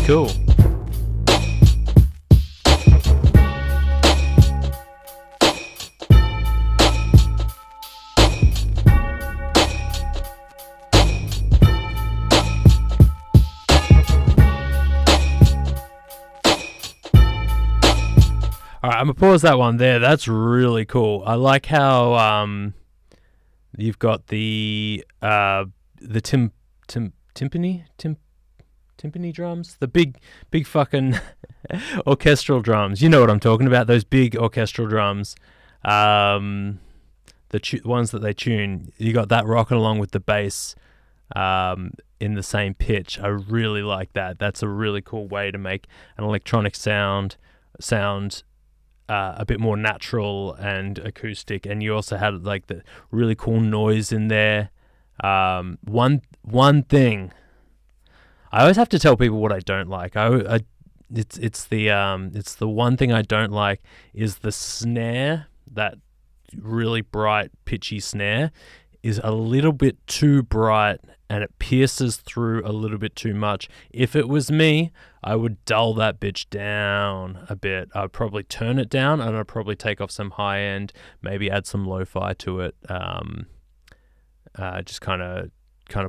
Speaker 1: cool. Alright, I'm gonna pause that one there. That's really cool. I like how you've got the timpani drums, the big fucking orchestral drums. You know what I'm talking about? Those big orchestral drums, the ones that they tune. You got that rocking along with the bass in the same pitch. I really like that. That's a really cool way to make an electronic sound a bit more natural and acoustic, and you also had like the really cool noise in there. One thing I always have to tell people what I don't like. It's the one thing I don't like is the snare. That really bright, pitchy snare is a little bit too bright, and it pierces through a little bit too much. If it was me, I would dull that bitch down a bit. I'd probably turn it down, and I'd probably take off some high end, maybe add some lo-fi to it. Just kind of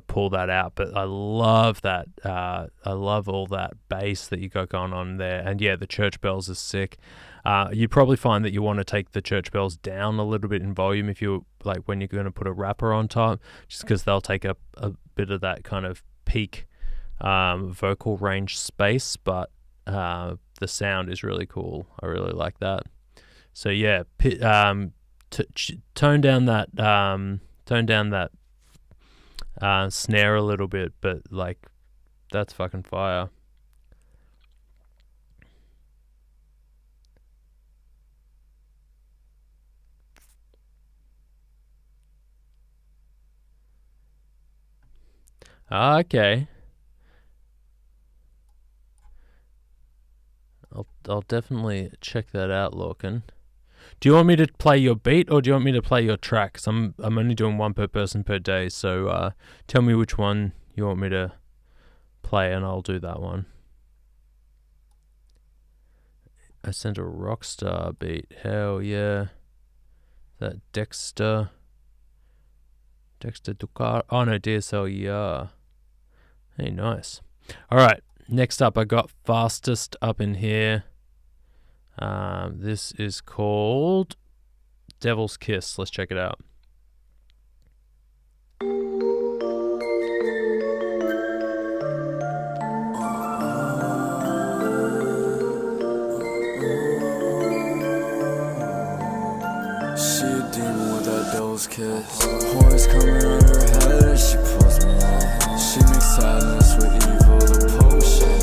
Speaker 1: pull that out. But I love that. I love all that bass that you got going on there. And yeah, the church bells is sick. You'd probably find that you want to take the church bells down a little bit in volume if you like when you're going to put a rapper on top, just because they'll take up a bit of that kind of peak vocal range space. But the sound is really cool. I really like that. So yeah, tone down that snare a little bit, but like that's fucking fire. Okay. I'll definitely check that out, Lorcan. Do you want me to play your beat or do you want me to play your track? 'Cause I'm only doing one per person per day, so tell me which one you want me to play and I'll do that one. I sent a Rockstar beat. Hell yeah. That Dexter Ducar. Oh no, DSL, yeah. Hey, nice. Alright, next up I got Fastest up in here. This is called Devil's Kiss. Let's check it out.
Speaker 4: She a demon with that devil's kiss. Horns coming on her head as she pulls me in. She makes sadness with evil, the potion.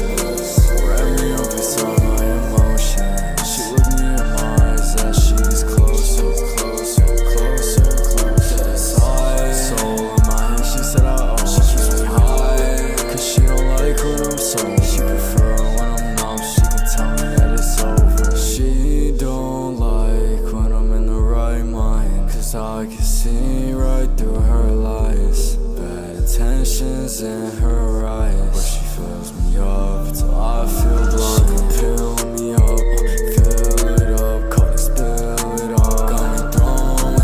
Speaker 4: Wrap me up inside my emotion. She looked me in my eyes as she gets closer, closer, closer, closer. Inside, soul in my hand, she said I own. She keeps me high, 'cause she don't like when I'm sober. She prefer when I'm numb, she can tell me that it's over. She don't like when I'm in the right mind, 'cause I can see right through her lies. Bad intentions in her eyes, but she fills me up till I feel blood. Fill me up, fill it up, cut and spill it up. Got me throwing up,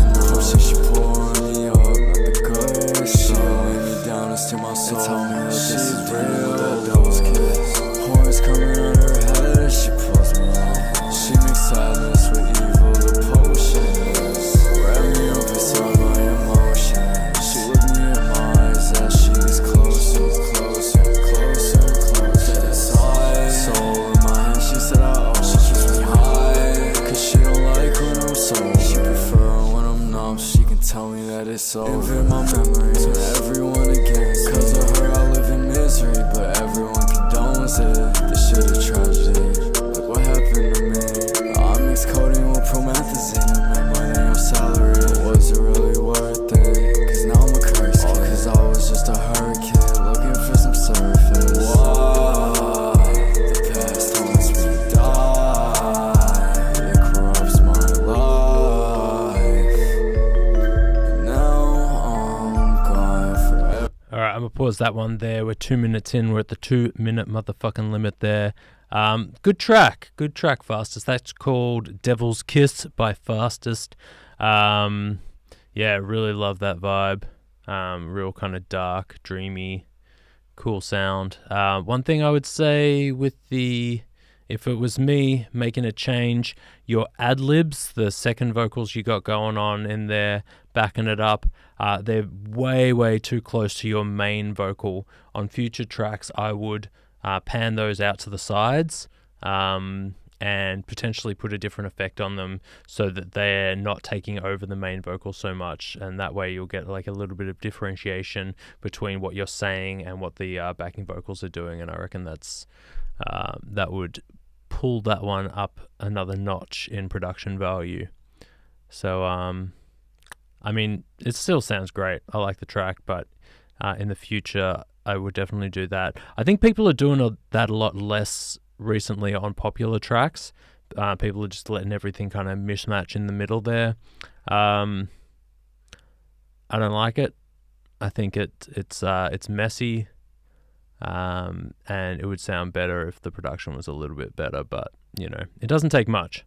Speaker 4: she pouring me up, not the good shit. She lay me down and steal my soul, and tell me that this is real. That devil's kiss. Horns coming on her head as she pulls me in. She makes sadness with evil, the potion. Wrap me up inside my emotion. She looked me in my eyes as she gets closer, closer, closer, closer. Inside, soul in my hand, she said I own. She keeps me high, 'cause she don't like when I'm sober. She prefer when I'm numb, she can tell me that it's over. Invent my memories with everyone against. 'Cause of her I live in misery, but everyone condones it. This shit a tragedy, like what happened to me? I mixed codeine with promethazine and made more than your salary. Was it really worth it? 'Cause now I'm a cursed kid. 'Cause I was just a hurt kid looking for some surface. Why? The past haunts me to die. It corrupts my life. And now I'm gone forever.
Speaker 1: pause that one there. We're 2 minutes in. We're at the 2-minute motherfucking limit there. Good track, Fastest. That's called Devil's Kiss by Fastest. Yeah, really love that vibe. Real kind of dark, dreamy, cool sound. One thing I would say with if it was me making a change, your ad-libs, the second vocals you got going on in there, backing it up, they're way too close to your main vocal. On future tracks, I would pan those out to the sides and potentially put a different effect on them so that they're not taking over the main vocal so much, and that way you'll get like a little bit of differentiation between what you're saying and what the backing vocals are doing, and I reckon that would pull that one up another notch in production value. So I mean, it still sounds great. I like the track, but in the future I would definitely do that. I think people are doing that a lot less recently on popular tracks. People are just letting everything kind of mismatch in the middle there. I don't like it. I think it's messy, and it would sound better if the production was a little bit better. But you know, it doesn't take much.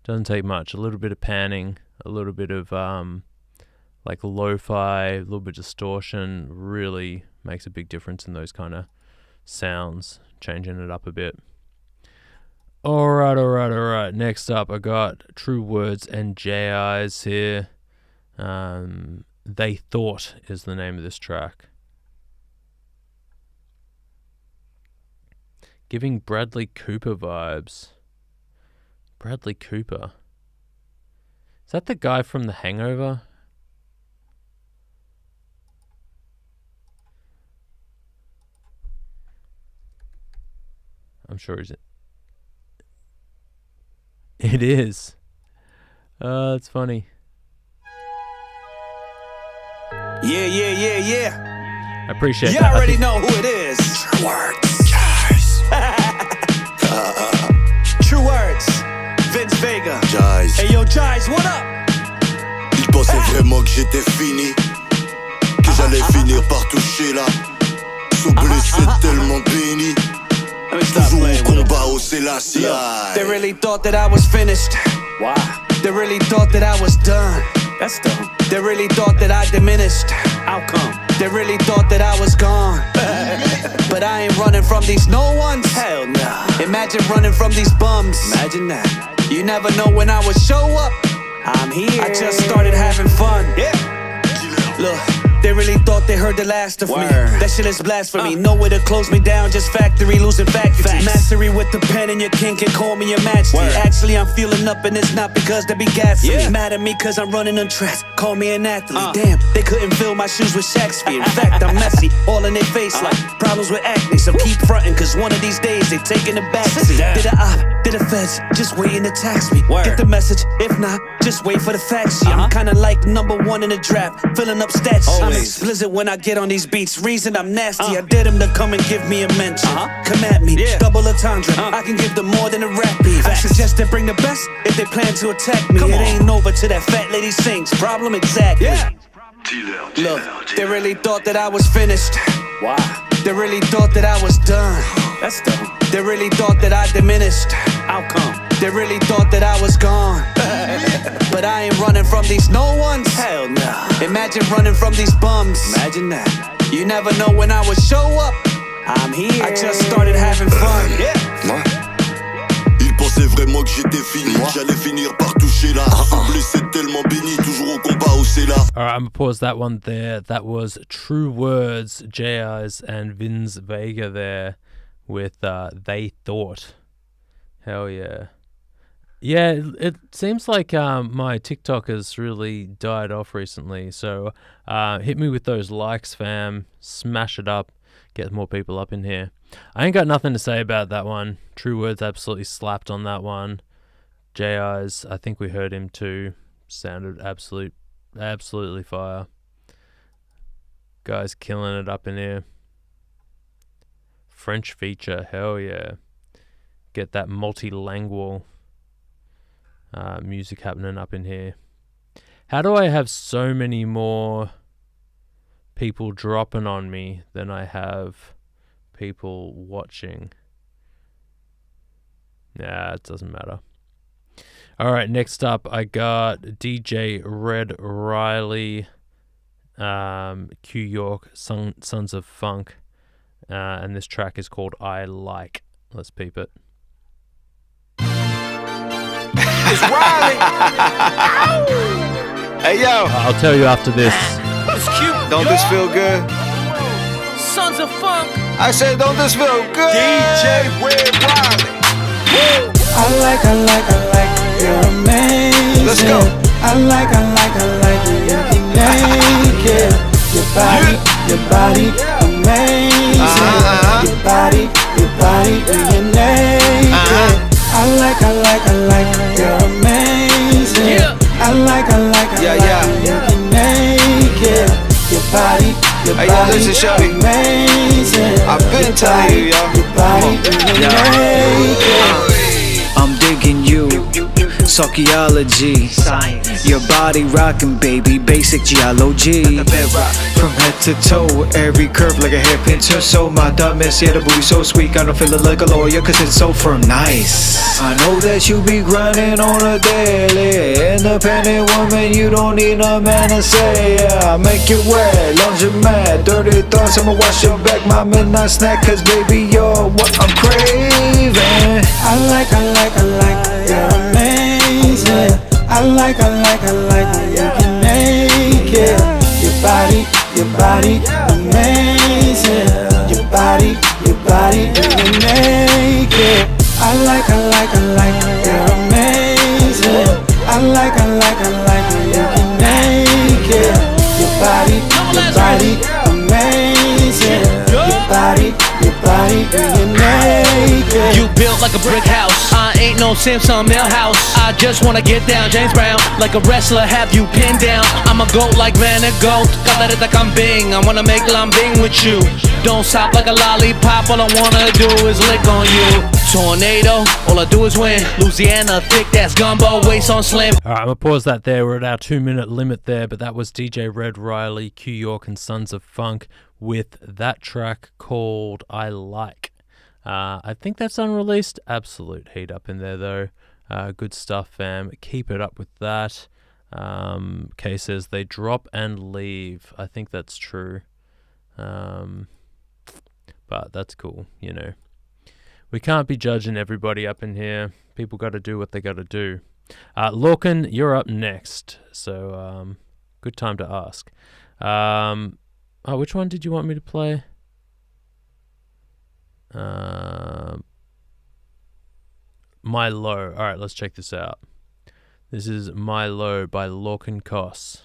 Speaker 1: A little bit of panning, a little bit of like lo-fi, a little bit of distortion really makes a big difference in those kind of sounds, changing it up a bit. All right. Next up, I got True Words and J.Eyes here. They Thought is the name of this track. Giving Bradley Cooper vibes. Bradley Cooper. Is that the guy from The Hangover? I'm sure he's it. It is. It's funny.
Speaker 3: Yeah.
Speaker 1: I appreciate
Speaker 3: You
Speaker 1: that.
Speaker 3: already know who it is. True Words. True Words. Vince Vega.
Speaker 9: Jize.
Speaker 3: Hey yo, Jize, what up?
Speaker 9: Ils pensaient vraiment que j'étais fini, que j'allais finir par toucher là. Sont blessés tellement bénis. Toujours au combat au Selassie.
Speaker 3: They really thought that I was finished. Wow. They really thought that I was done. That's dumb. They really thought that I diminished. How come? They really thought that I was gone. But I ain't running from these no ones. Hell no. Imagine running from these bums. Imagine that. You never know when I would show up. I'm here. I just started having fun. Yeah. Look. They really thought they heard the last of me. That shit is blasphemy. Nowhere to close me down, just factory losing faculty. Mastery with the pen and your king can call me your majesty. Actually, I'm feeling up and it's not because they be gassing me. Mad at me cause I'm running on tracks. Call me an athlete. Damn, they couldn't fill my shoes with Shaq's feet. In fact, I'm messy, all in their face like problems with acne. So keep fronting cause one of these days they taking the backseat. Did a op, did a feds, just waiting to tax me. Get the message, if not, just wait for the facts. I'm kinda like #1 in the draft, filling up stats. I'm explicit when I get on these beats. Reason I'm nasty, I dare them to come and give me a mention. Come at me, double entendre. I can give them more than a rap beat. I suggest they bring the best if they plan to attack me. It ain't over till that fat lady sings. Problem exactly. Look, they really thought that I was finished. Wow. They really thought that I was done. That's dumb. They really thought that I diminished. How come? They really thought that I was gone. But I ain't running from these no ones. Hell no. Imagine running from these bums. Imagine that. You never know when I would show up. I'm here. I just started having fun. Yeah.
Speaker 9: Ils pensaient vraiment que j'étais fini, que j'allais finir par toucher là. Sont blessés tellement bénis, toujours au combat au Céla.
Speaker 1: Alright, I'm gonna pause that one there. That was True Words, J.Eyes and Vince Vega there with They Thought. Hell yeah. Yeah, it seems like my TikTok has really died off recently, so hit me with those likes, fam. Smash it up. Get more people up in here. I ain't got nothing to say about that one. True Words absolutely slapped on that one. J.Eyes, I think we heard him too. Sounded absolutely fire. Guys killing it up in here. French feature, hell yeah. Get that multilingual music happening up in here. How do I have so many more people dropping on me than I have people watching. Nah, it doesn't matter. All right, next up, I got DJ Red Riley, Q York, Sons of Funk, and this track is called I Like. Let's peep it.
Speaker 10: It's Riley. Hey, yo.
Speaker 1: I'll tell you after this.
Speaker 10: It's cute. Don't this feel good?
Speaker 7: Sons of Funk.
Speaker 10: I said, don't this feel good? DJ Red Riley.
Speaker 4: I like, you're amazing.
Speaker 10: Let's go.
Speaker 4: I like, you can make it. Your body, amazing. Your body, you're naked. I like, you're amazing. I like, you can make it. Your body,
Speaker 10: listen, shawty.
Speaker 4: amazing.
Speaker 10: I've been telling you, yo.
Speaker 4: Your body, you're naked.
Speaker 11: I'm digging you, Sociology, your body rocking, baby, basic geology. From head to toe, every curve like a hairpin torso. My dumbass, yeah, the booty so sweet, I don't feel it like a lawyer, cause it's so firm, nice. I know that you be grinding on a daily. Independent woman, you don't need a man to say, yeah, make it wet, laundromat, dirty thoughts, I'ma wash your back, my midnight snack, cause baby, you're what I'm craving.
Speaker 4: I like, you're amazing. I like, you can make it. Your body, amazing. Your body, you can make it. I like, you're amazing. I like, you can make it. Your body, amazing. Your body, you can make it.
Speaker 7: You built like a brick house. I ain't no Simpson Millhouse. I just wanna get down, James Brown. Like a wrestler, have you pinned down. I'm a goat like Van a Goat. Caleta Kambing. I wanna make lambing with you. Don't stop like a lollipop. All I wanna do is lick on you. Tornado, all I do is win. Louisiana, thick, that's gumbo, waist on slim.
Speaker 1: All right, I'm going to pause that there. We're at our 2-minute limit there, but that was DJ Red Riley, Q York, and Sons of Funk with that track called I Like. I think that's unreleased. Absolute heat up in there, though. Good stuff, fam. Keep it up with that. Kay says they drop and leave. I think that's true. But that's cool, you know. We can't be judging everybody up in here. People got to do what they got to do. Lorcan, you're up next. So, good time to ask. Which one did you want me to play? My Low. Alright, let's check this out. This is My Low by Lorcan Koss.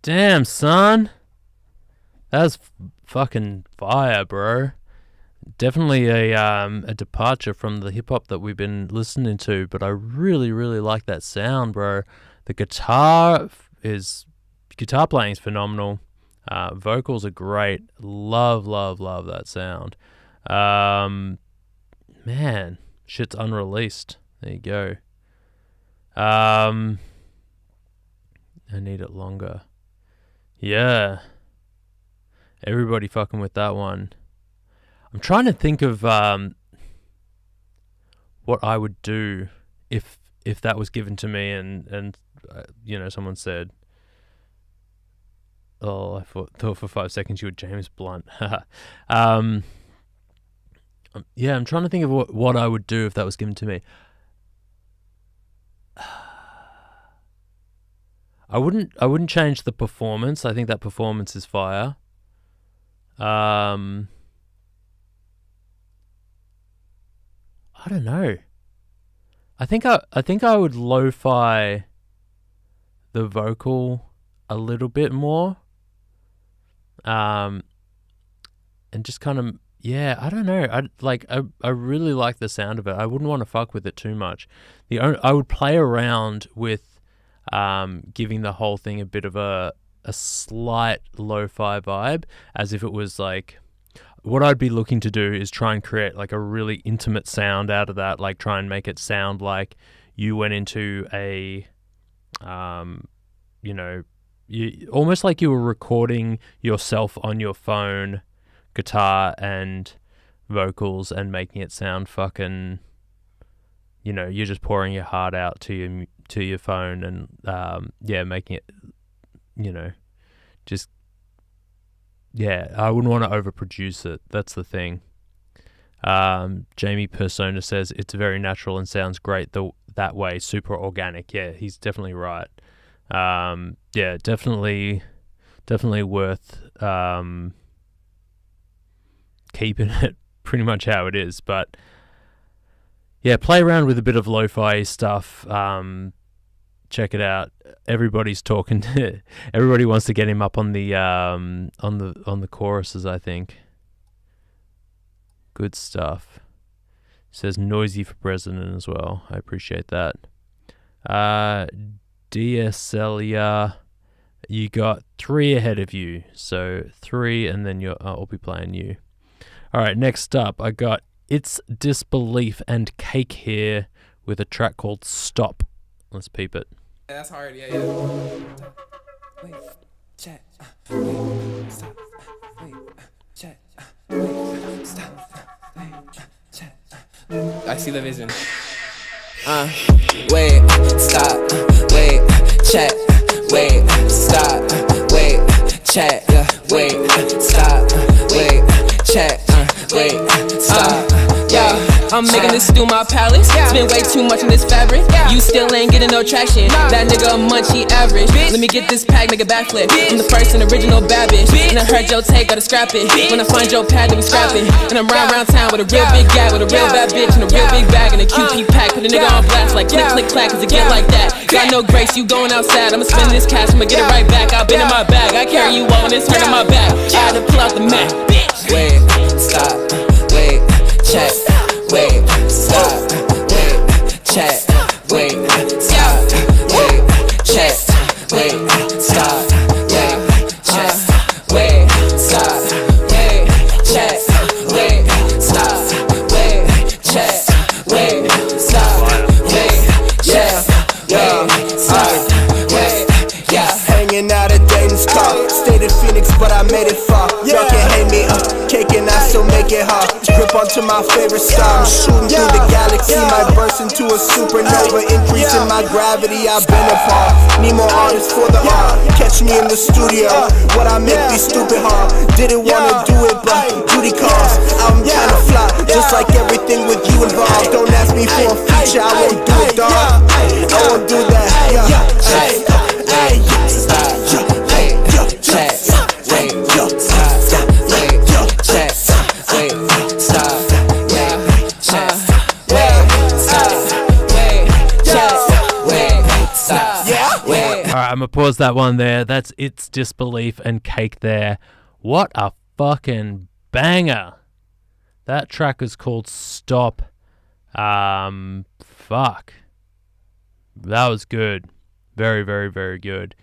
Speaker 1: Damn, son. That's fucking fire, bro. Definitely a departure from the hip-hop that we've been listening to, but I really, really like that sound, bro. The guitar playing is phenomenal. Vocals are great. Love that sound. Man, shit's unreleased. There you go. I need it longer. Yeah. Everybody fucking with that one. I'm trying to think of what I would do if that was given to me and someone said, oh, I thought for 5 seconds you were James Blunt. Yeah, I'm trying to think of what I would do if that was given to me. I wouldn't change the performance. I think that performance is fire. I don't know. I think I would lo-fi the vocal a little bit more. And just kind of, yeah, I don't know. I really like the sound of it. I wouldn't want to fuck with it too much. I would play around with giving the whole thing a bit of a slight lo-fi vibe, as if it was like, what I'd be looking to do is try and create like a really intimate sound out of that, like try and make it sound like you went into a almost like you were recording yourself on your phone, guitar and vocals, and making it sound fucking, you're just pouring your heart out to your phone, and making it, just, yeah, I wouldn't want to overproduce it. That's the thing. Jamie Persona says it's very natural and sounds great that way, super organic. Yeah, he's definitely right. Yeah, definitely worth keeping it pretty much how it is. But yeah, play around with a bit of lo-fi stuff. Check it out. Everybody's talking. Everybody wants to get him up on the choruses, I think. Good stuff. Says Noisy for president as well. I appreciate that. DSLia, you got 3 ahead of you. So 3, and then I'll be playing you. All right, next up, I got It's Disbelief and Cake here with a track called Stop. Let's peep it.
Speaker 12: That's hard, yeah. Wait, chat. Wait, stop. Wait, chat. Wait, stop. Wait, chat. I see the vision. Wait, stop. Wait, chat. Wait, stop. Wait, chat. Wait, stop. Wait, chat. Wait, stop. Yeah, I'm making this stew my palate. Spend way too much on this fabric. You still ain't getting no traction. That nigga a munchie average. Let me get this pack, make a backflip. I'm the first and original bad bitch. And I heard your take, gotta scrap it. When I find your pad, then we scrap it. And I'm round town with a real big gag, with a real bad bitch and a real big bag and a QP pack. Put a nigga on blast like click, click, clack, cause it get like that. Got no grace, you going outside. I'ma spend this cash, I'ma get it right back. I've been in my bag, I carry you all and it's hurting my back. I had to pull out the Mac. Wait, stop, wait, check. Wait, stop, wait, check, wait, stop, wait, check, wait, stop, wait, check, wait, stop, wait, check, wait, stop, wait, check, wait, stop, wait, check, wait, stop, wait, yeah.
Speaker 13: Hanging out at Dayton's car, stayed in Phoenix, but I made it far. Y'all can hate me up, cake and I still make it hard. Grip onto my favorite star, I'm shooting through the galaxy. Might burst into a supernova, increasing my gravity. I've been apart. Need more artists for the art. Catch me in the studio. What I make be stupid hard. Didn't wanna do it, but duty calls. I'm kinda fly, just like everything with you involved. Don't ask me for a feature, I won't do it, dog. I won't do that. Hey, stop. Hey, check. Wait, stop. Wait, check. Wait, stop. Wait, check. Wait, stop. Wait, check. Wait, stop. Wait.
Speaker 1: All right, I'm gonna pause that one there. That's It's Disbelief and Cake there. What a fucking banger. That track is called Stop. Fuck. That was good. Very, very, very good.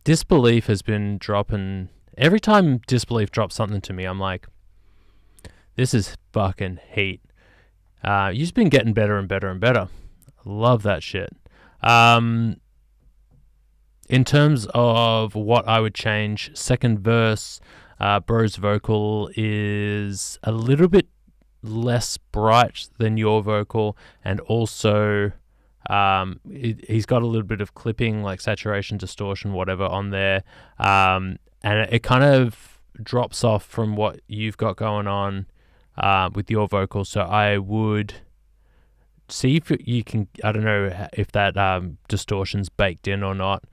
Speaker 1: Disbelief has been dropping. Every time Disbelief drops something to me, I'm like, this is fucking heat. You've been getting better and better and better. Love that shit. In terms of what I would change, second verse, Bro's vocal is a little bit less bright than your vocal, and also he's got a little bit of clipping, like saturation, distortion, whatever on there, and it kind of drops off from what you've got going on with your vocal. So I would see if you can, I don't know if that distortion's baked in or not,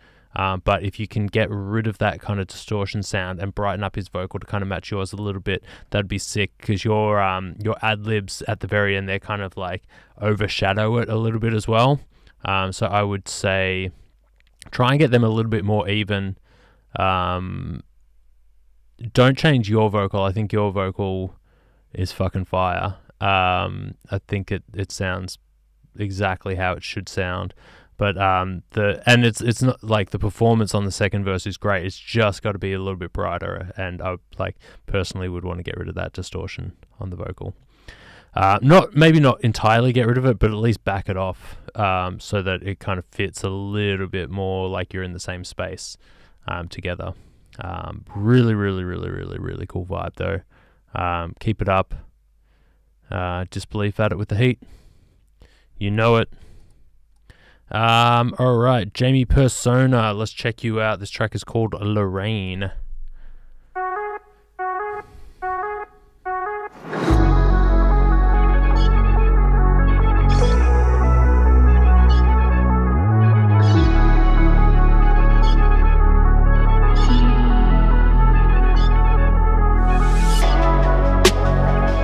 Speaker 1: but if you can get rid of that kind of distortion sound and brighten up his vocal to kind of match yours a little bit, that'd be sick, because your ad-libs at the very end, they're kind of like overshadow it a little bit as well. So I would say try and get them a little bit more even. Don't change your vocal. I think your vocal is fucking fire. I think it sounds exactly how it should sound. But it's not like the performance on the second verse is great. It's just got to be a little bit brighter, and I personally would want to get rid of that distortion on the vocal. Maybe not entirely get rid of it, but at least back it off, so that it kind of fits a little bit more like you're in the same space together. Really, really, really, really, really cool vibe though. Keep it up. Disbelief at it with the heat. You know it. All right, Jamie Persona, let's check you out. This track is called Lorraine.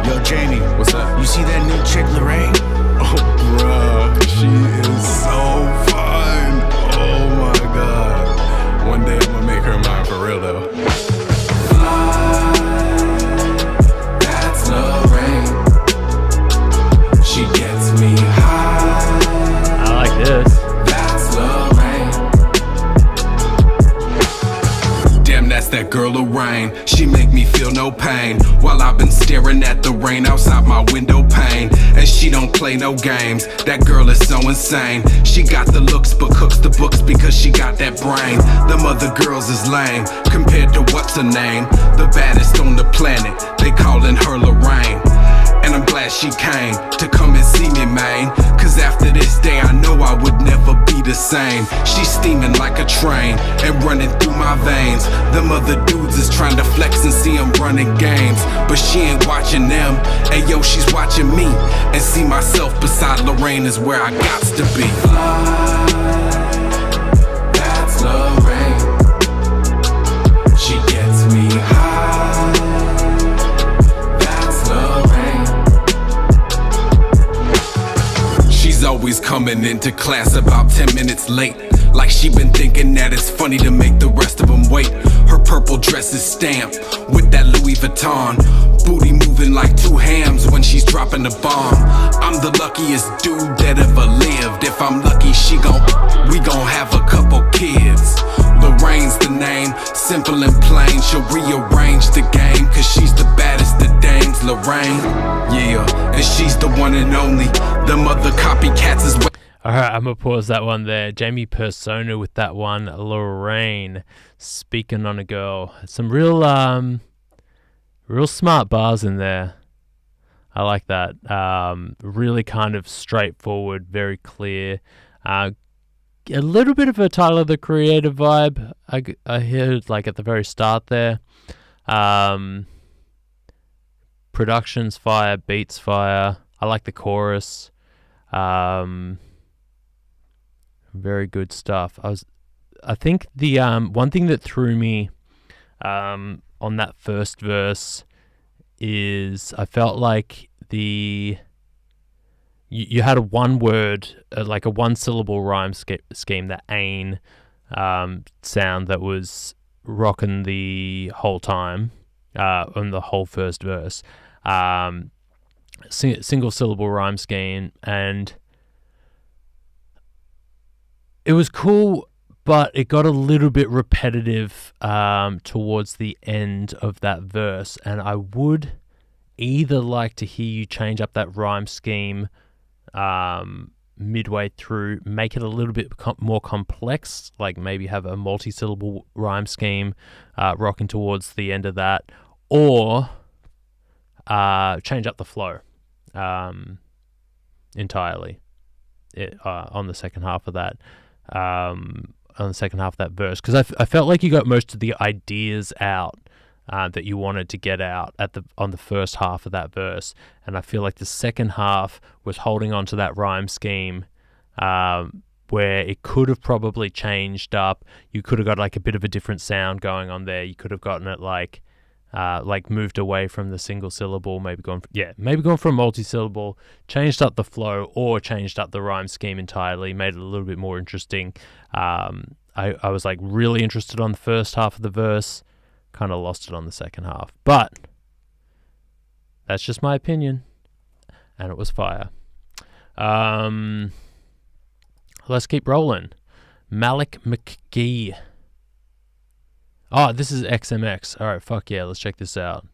Speaker 3: Yo, Jamie, what's up? You see that new chick, Lorraine? Oh, bruh, she is so fun. Oh my god. One day I'm gonna make her mine for real though. That's Lorraine. She gets me high.
Speaker 1: I like this.
Speaker 3: That's Lorraine. Damn, that's that girl Lorraine. She make me feel no pain while I've been staring at the rain outside my window pane. And she don't play no games. That girl is so insane. She got the looks but cooks the books because she got that brain. Them other girls is lame compared to what's her name, the baddest on the planet. They callin' her Lorraine. And I'm glad she came to come and see me, man. Cause after this day I know I would never be the same. She's steaming like a train and running through my veins. Them other dudes is trying to flex and see I'm running games, but she ain't watching them. Hey yo, she's watching me. And see myself beside Lorraine is where I gots to be. That's Lorraine. She gets me high. That's Lorraine. She's always coming into class about 10 minutes late, like she been thinking that it's funny to make the rest of them wait. Her purple dress is stamped with that Louis Vuitton. Booty moving like two hams when she's dropping the bomb. I'm the luckiest dude that ever lived. If I'm lucky, we gon' have a couple kids. Lorraine's the name, simple and plain. She'll rearrange the game, cause she's the baddest of dames. Lorraine, yeah, and she's the one and only. Them other copycats is
Speaker 1: Alright, I'm gonna pause that one there. Jamie Persona with that one. Lorraine, speaking on a girl. Some real smart bars in there. I like that. Really kind of straightforward, very clear. A little bit of a Tyler the Creator vibe. I heard like at the very start there. Production's fire, beats fire. I like the chorus. Very good stuff. I think the one thing that threw me on that first verse is I felt like you had a one word, like a one syllable rhyme scheme, that ain sound that was rocking the whole time on the whole first verse. Single syllable rhyme scheme, and it was cool, but it got a little bit repetitive towards the end of that verse, and I would either like to hear you change up that rhyme scheme midway through, make it a little bit more complex, like maybe have a multi-syllable rhyme scheme rocking towards the end of that, or change up the flow entirely on the second half of that verse, because I felt like you got most of the ideas out that you wanted to get out on the first half of that verse, and I feel like the second half was holding on to that rhyme scheme where it could have probably changed up. You could have got like a bit of a different sound going on there. You could have gotten it like moved away from the single syllable, maybe gone for a multi-syllable, changed up the flow, or changed up the rhyme scheme entirely, made it a little bit more interesting. I was like really interested on the first half of the verse, kind of lost it on the second half, but that's just my opinion, and it was fire. Let's keep rolling. Malik McGee. Oh, this is XMX. All right, fuck yeah, let's check this out.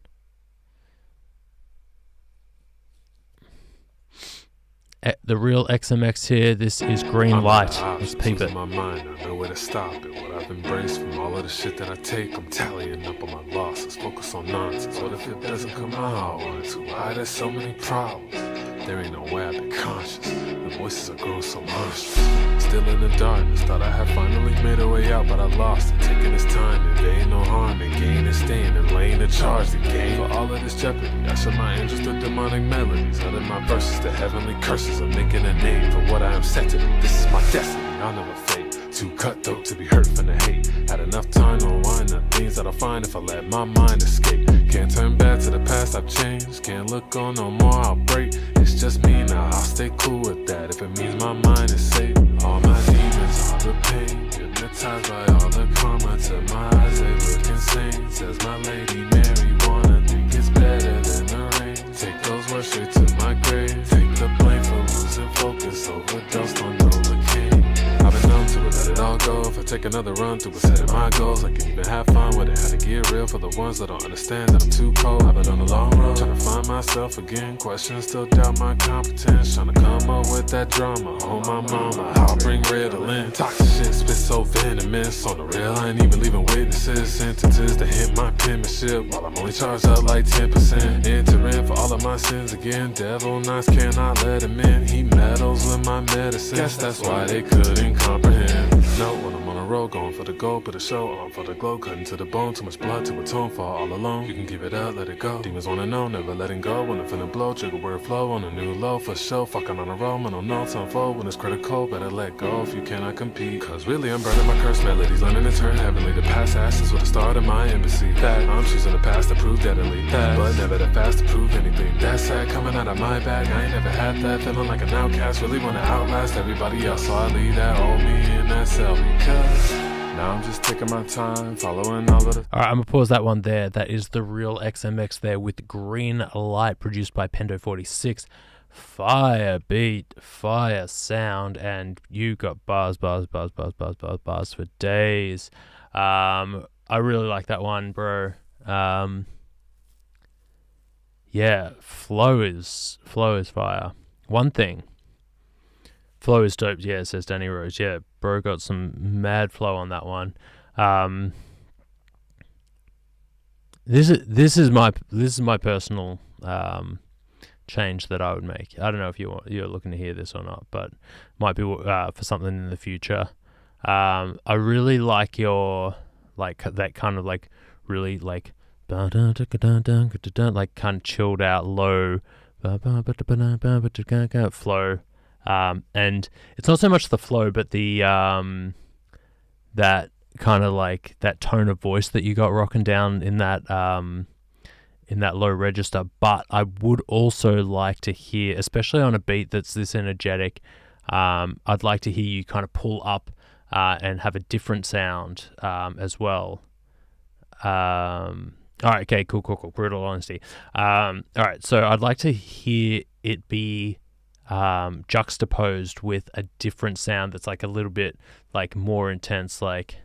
Speaker 1: The real XMX here. This is Green Light. Let's peep it.
Speaker 6: My mind, I know where to stop it. What I've embraced from all of the shit that I take, I'm tallying up on my losses. Focus on nonsense. What if it doesn't come out? One or two. Why there's so many problems? There ain't no way I've been conscious. The voices are growing so monstrous. Still in the darkness, thought I had finally made a way out, but I lost it. Taking this time, and there ain't no harm in gaining and staying and laying the charge to gain. For all of this jeopardy, I shut my angels to demonic melodies. Out of my verses, the heavenly curses. I'm making a name for what I am set to be. This is my destiny, I'll never fade. Too cutthroat to be hurt from the hate. Had enough time to unwind the things that I'll find if I let my mind escape. Can't turn back to the past, I've changed. Can't look on no more, I'll break. It's just me now, I'll stay cool with that if it means my mind is safe. All my demons, all the pain, hypnotized by all the karma. To my eyes, they look insane. Says my lady Mary, wanna think it's better than the rain. Take those words straight to my grave. Take the blame for losing focus, overdosed on Novocaine. I've been numb to it, let it all go. If I take another run through a set of my goals, I can even have fun with it. Had to get real for the ones that don't understand that I'm too cold. I've been on a long road, trying to find myself again. Questions, still doubt my competence. Trying to come up with that drama. Oh my mama, I'll bring Ritalin. Toxic shit, spit so venomous. On the real, I ain't even leaving witnesses. Sentences to hit my penmanship while I'm only charged up like 10%. Entering for all of my sins again. Devil nice, cannot let him in. He meddles with my medicine. Guess that's why they couldn't comprehend. No, when I'm on a road, going for the gold, put a show on for the glow, cutting to the bone, too much blood to atone for all alone. You can give it up, let it go. Demons wanna know, never letting go. When I'm finna blow, trigger word flow on a new low for show. Fucking on a roll, man, no notes unfold. When it's critical, better let go if you cannot compete. Cause really, I'm burning my cursed melodies, learning to turn heavenly. The past ashes with the start of my embassy. That I'm choosing the past to prove deadly. But never the fast to prove anything. That's sad coming out of my bag. I ain't never had that feeling like an outcast. Really wanna outlast everybody else, so I leave that old me in that cell. Because now I'm just taking my time, following all of the...
Speaker 1: Alright, I'm going to pause that one there. That is the real XMX there with Green Light, produced by Pendo46. Fire beat, fire sound, and you got bars for days. I really like that one, bro. Yeah, flow is fire. One thing. Flow is dope, yeah, says Danny Rose. Yeah, bro got some mad flow on that one. This is my personal change that I would make. I don't know if you're looking to hear this or not, but might be for something in the future. I really like your that kind of really like kind of chilled out low flow. And it's not so much the flow, but the that kind of like that tone of voice that you got rocking down in that low register. But I would also like to hear, especially on a beat that's this energetic, I'd like to hear you kind of pull up and have a different sound as well. All right, okay, cool. Brutal honesty. All right, so I'd like to hear it be juxtaposed with a different sound that's like a little bit like more intense. Like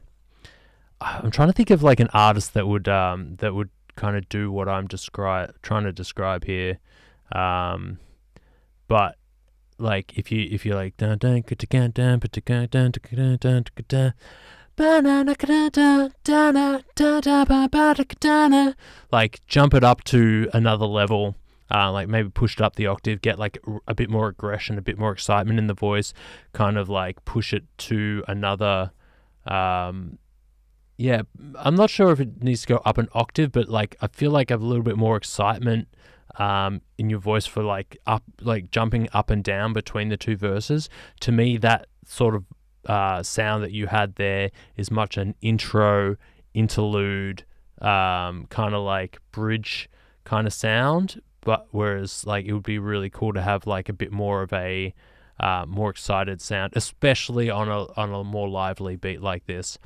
Speaker 1: I'm trying to think of like an artist that would kind of do what I'm trying to describe here. But like if you like like jump it up to another level, like maybe push it up the octave, get like a bit more aggression, a bit more excitement in the voice, kind of like push it to another, yeah, I'm not sure if it needs to go up an octave, but like I feel like I have a little bit more excitement in your voice for like jumping up and down between the two verses. To me, that sort of sound that you had there is much an intro, interlude, kind of like bridge kind of sound. But whereas like it would be really cool to have like a bit more of a more excited sound, especially on a more lively beat like this.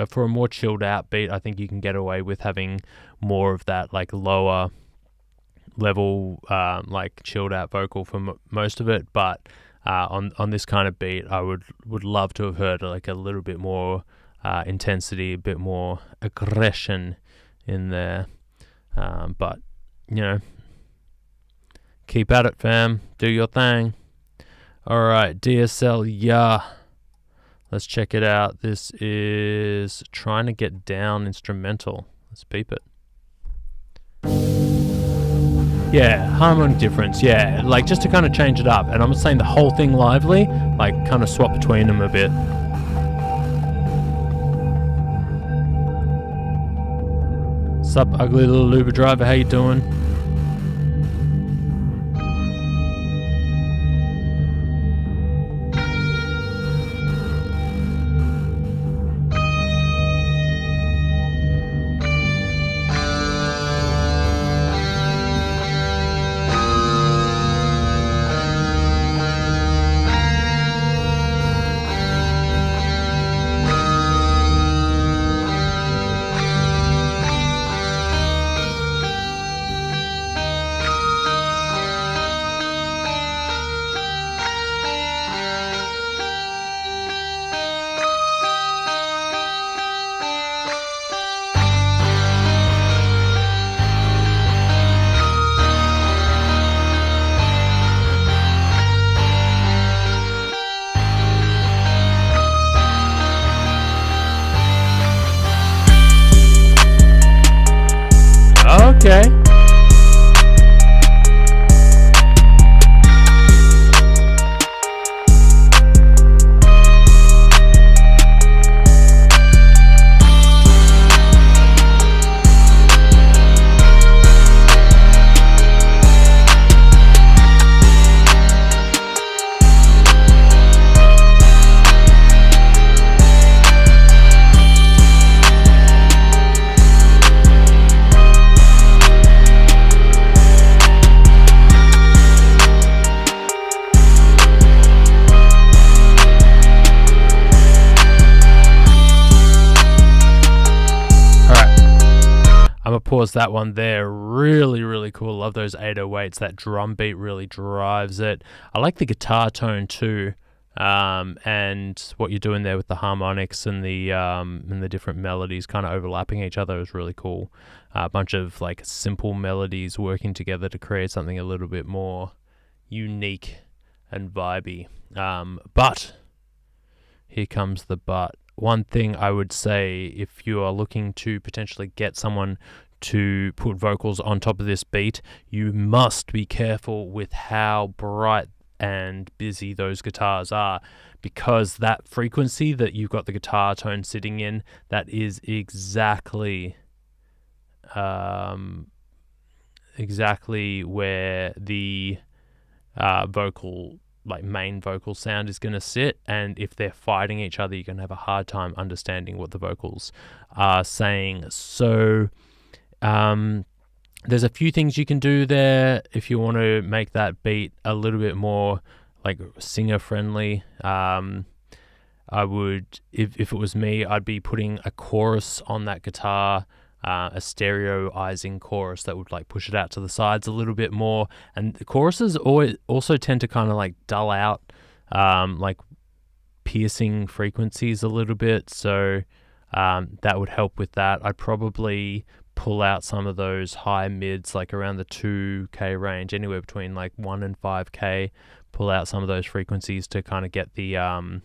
Speaker 1: For a more chilled out beat, I think you can get away with having more of that like lower level like chilled out vocal for most of it. But on this kind of beat, I would love to have heard like a little bit more intensity, a bit more aggression in there. But you know, keep at it, fam. Do your thing. All right, DSL, yeah. Let's check it out. This is Trying to Get Down instrumental. Let's beep it. Yeah, harmonic difference. Yeah, like just to kind of change it up. And I'm not saying the whole thing lively, like kind of swap between them a bit. Sup, ugly little Uber driver, how you doing? Okay. Pause that one there. Really, really cool. Love those 808s. That drum beat really drives it. I like the guitar tone too, and what you're doing there with the harmonics and the different melodies kind of overlapping each other is really cool. A bunch of like simple melodies working together to create something a little bit more unique and vibey. But here comes the but. One thing I would say, if you are looking to potentially get someone to put vocals on top of this beat, you must be careful with how bright and busy those guitars are, because that frequency that you've got the guitar tone sitting in, that is exactly where the vocal, like main vocal sound is going to sit. And if they're fighting each other, you're going to have a hard time understanding what the vocals are saying. So there's a few things you can do there if you want to make that beat a little bit more like singer friendly. I would, if it was me, I'd be putting a chorus on that guitar a stereoizing chorus that would like push it out to the sides a little bit more. And the choruses also tend to kind of like dull out like piercing frequencies a little bit, so that would help with that. I'd probably pull out some of those high mids, like around the 2K range, anywhere between like 1 and 5K. Pull out some of those frequencies to kind of get the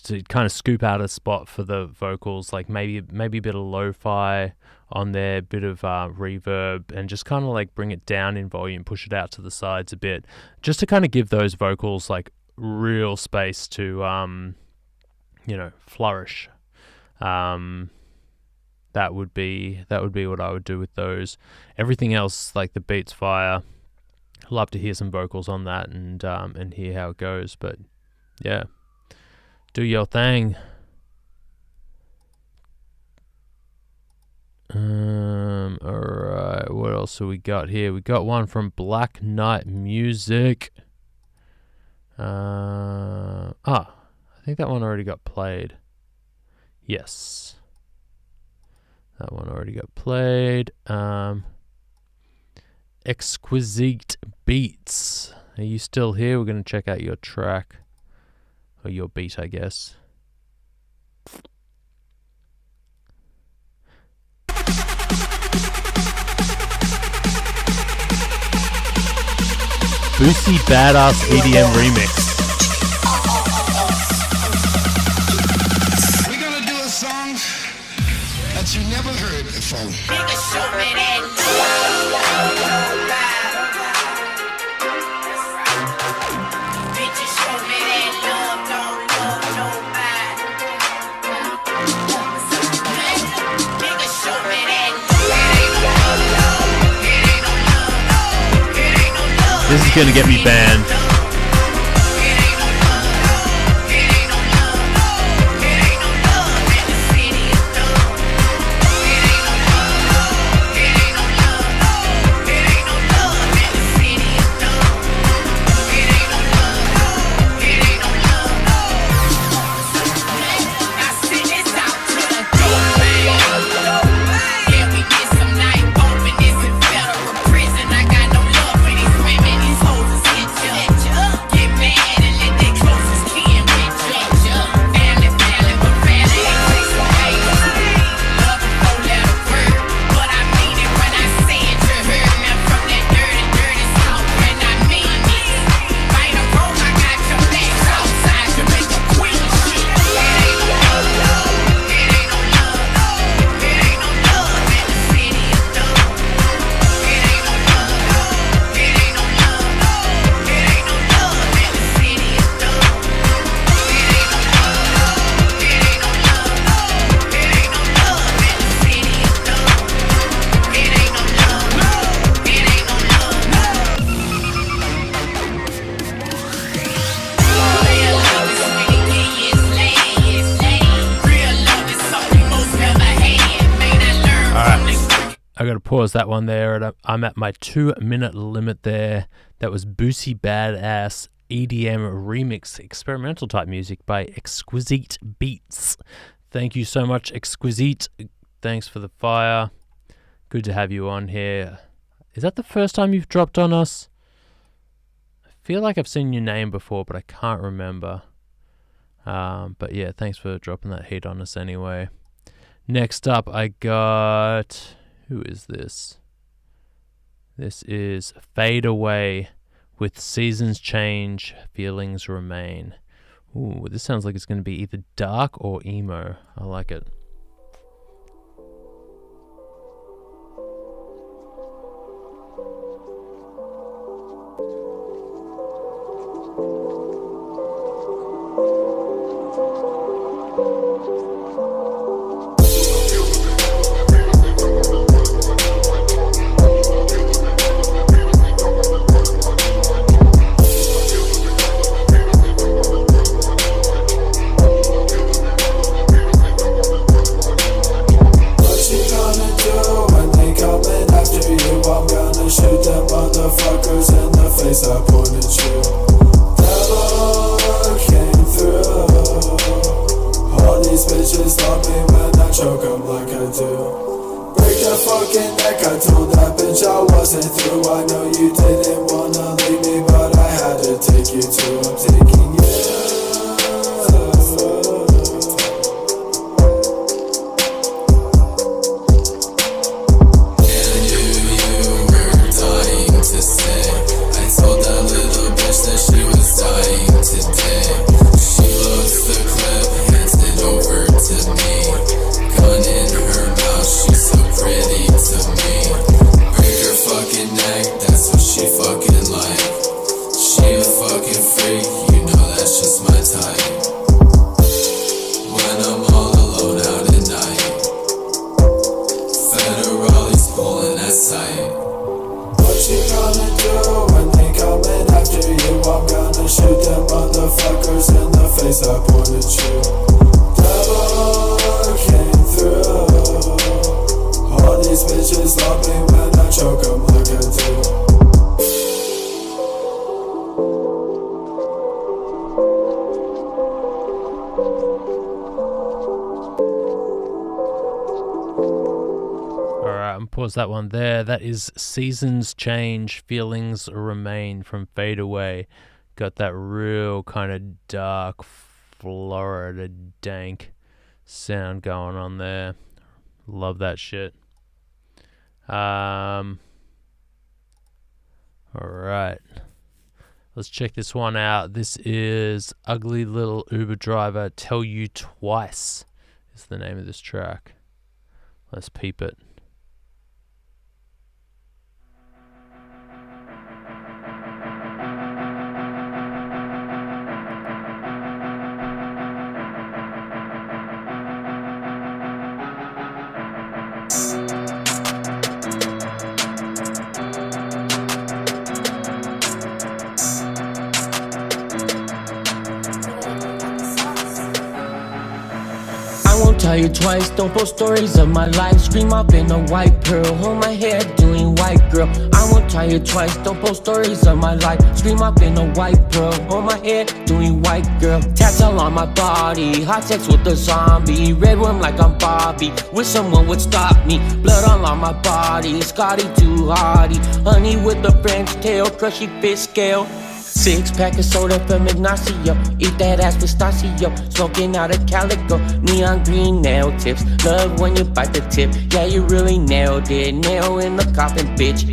Speaker 1: to kind of scoop out a spot for the vocals, like maybe a bit of lo-fi on there, bit of reverb, and just kind of like bring it down in volume, push it out to the sides a bit, just to kind of give those vocals like real space to flourish. That would be what I would do with those. Everything else, like the beat's fire. Love to hear some vocals on that and hear how it goes. But yeah, do your thing. Alright, what else have we got here? We got one from Black Knight Music. I think that one already got played. Yes, that one already got played. Exquisite Beats. Are you still here? We're going to check out your track. Or your beat, I guess. Boosie Badass EDM Remix.
Speaker 14: We're gonna do a song that you never heard before.
Speaker 1: This is gonna get me banned. I got to pause that one there. I'm at my 2-minute limit there. That was Boosie Badass EDM Remix, experimental type music by Exquisite Beats. Thank you so much, Exquisite. Thanks for the fire. Good to have you on here. Is that the first time you've dropped on us? I feel like I've seen your name before, but I can't remember. But yeah, thanks for dropping that heat on us anyway. Next up, I got... Who is this? This is Fade Away with Seasons Change, Feelings Remain. Ooh, this sounds like it's going to be either dark or emo. I like it.
Speaker 4: Choke 'em like I do. Break fucking neck. I told that bitch I wasn't through. I know you didn't wanna leave me, but I had to take you too. I'm taking you. I pointed you. Devil came through. All these bitches love me when I choke them like I do.
Speaker 1: Alright, I'm pause that one there. That is Seasons Change, Feelings Remain from Fade Away. Got that real kind of dark, Florida dank sound going on there. Love that shit. Alright. Let's check this one out. This is Ugly Little Uber Driver, Tell You Twice is the name of this track. Let's peep it.
Speaker 15: Tell you twice, don't post stories of my life. Scream up in a white pearl, hold my head doing white girl. I won't tell you twice, don't post stories of my life. Scream up in a white pearl, hold my head doing white girl. Tats all on my body, hot sex with a zombie. Red worm like I'm Bobby, wish someone would stop me. Blood all on my body, Scotty too hardy. Honey with a French tail, crushy fish scale. 6-pack of soda from Ignacio, eat that ass pistachio, smoking out a calico, neon green nail tips, love when you bite the tip, yeah you really nailed it, nail in the coffin bitch.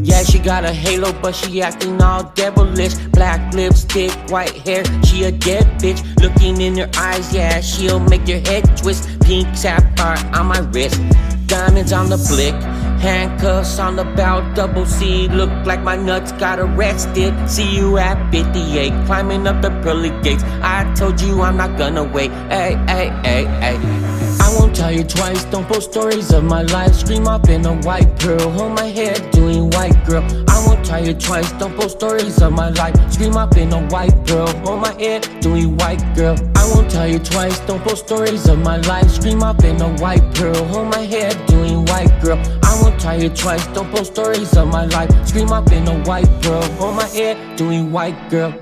Speaker 15: Yeah, she got a halo, but she acting all devilish. Black lipstick, white hair, she a dead bitch. Looking in her eyes, yeah, she'll make your head twist. Pink sapphire on my wrist, diamonds on the blick. Handcuffs on the belt, double C. Look like my nuts got arrested. See you at 58, climbing up the pearly gates. I told you I'm not gonna wait. Ay, ay, ay, ay. I won't tell you twice, don't post stories of my life. Scream up in a white pearl, hold my head doing white girl. I won't tell you twice, don't post stories of my life. Scream up in a white pearl, hold my head doing white girl. I won't tell you twice, don't post stories of my life. Scream up in a white pearl, hold my head doing white girl. I won't tell you twice, don't post stories of my life. Scream up in a white pearl, hold my head doing white girl.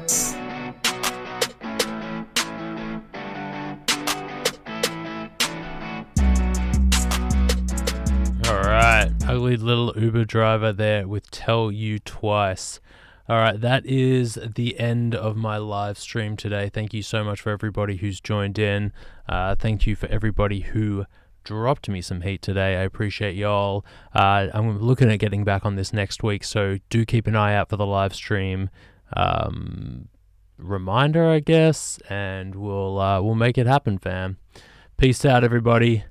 Speaker 1: Alright, Ugly Little Uber Driver there with Tell You Twice. Alright, that is the end of my live stream today. Thank you so much for everybody who's joined in. Thank you for everybody who dropped me some heat today. I appreciate y'all. I'm looking at getting back on this next week, so do keep an eye out for the live stream reminder, I guess, and we'll make it happen, fam. Peace out, everybody.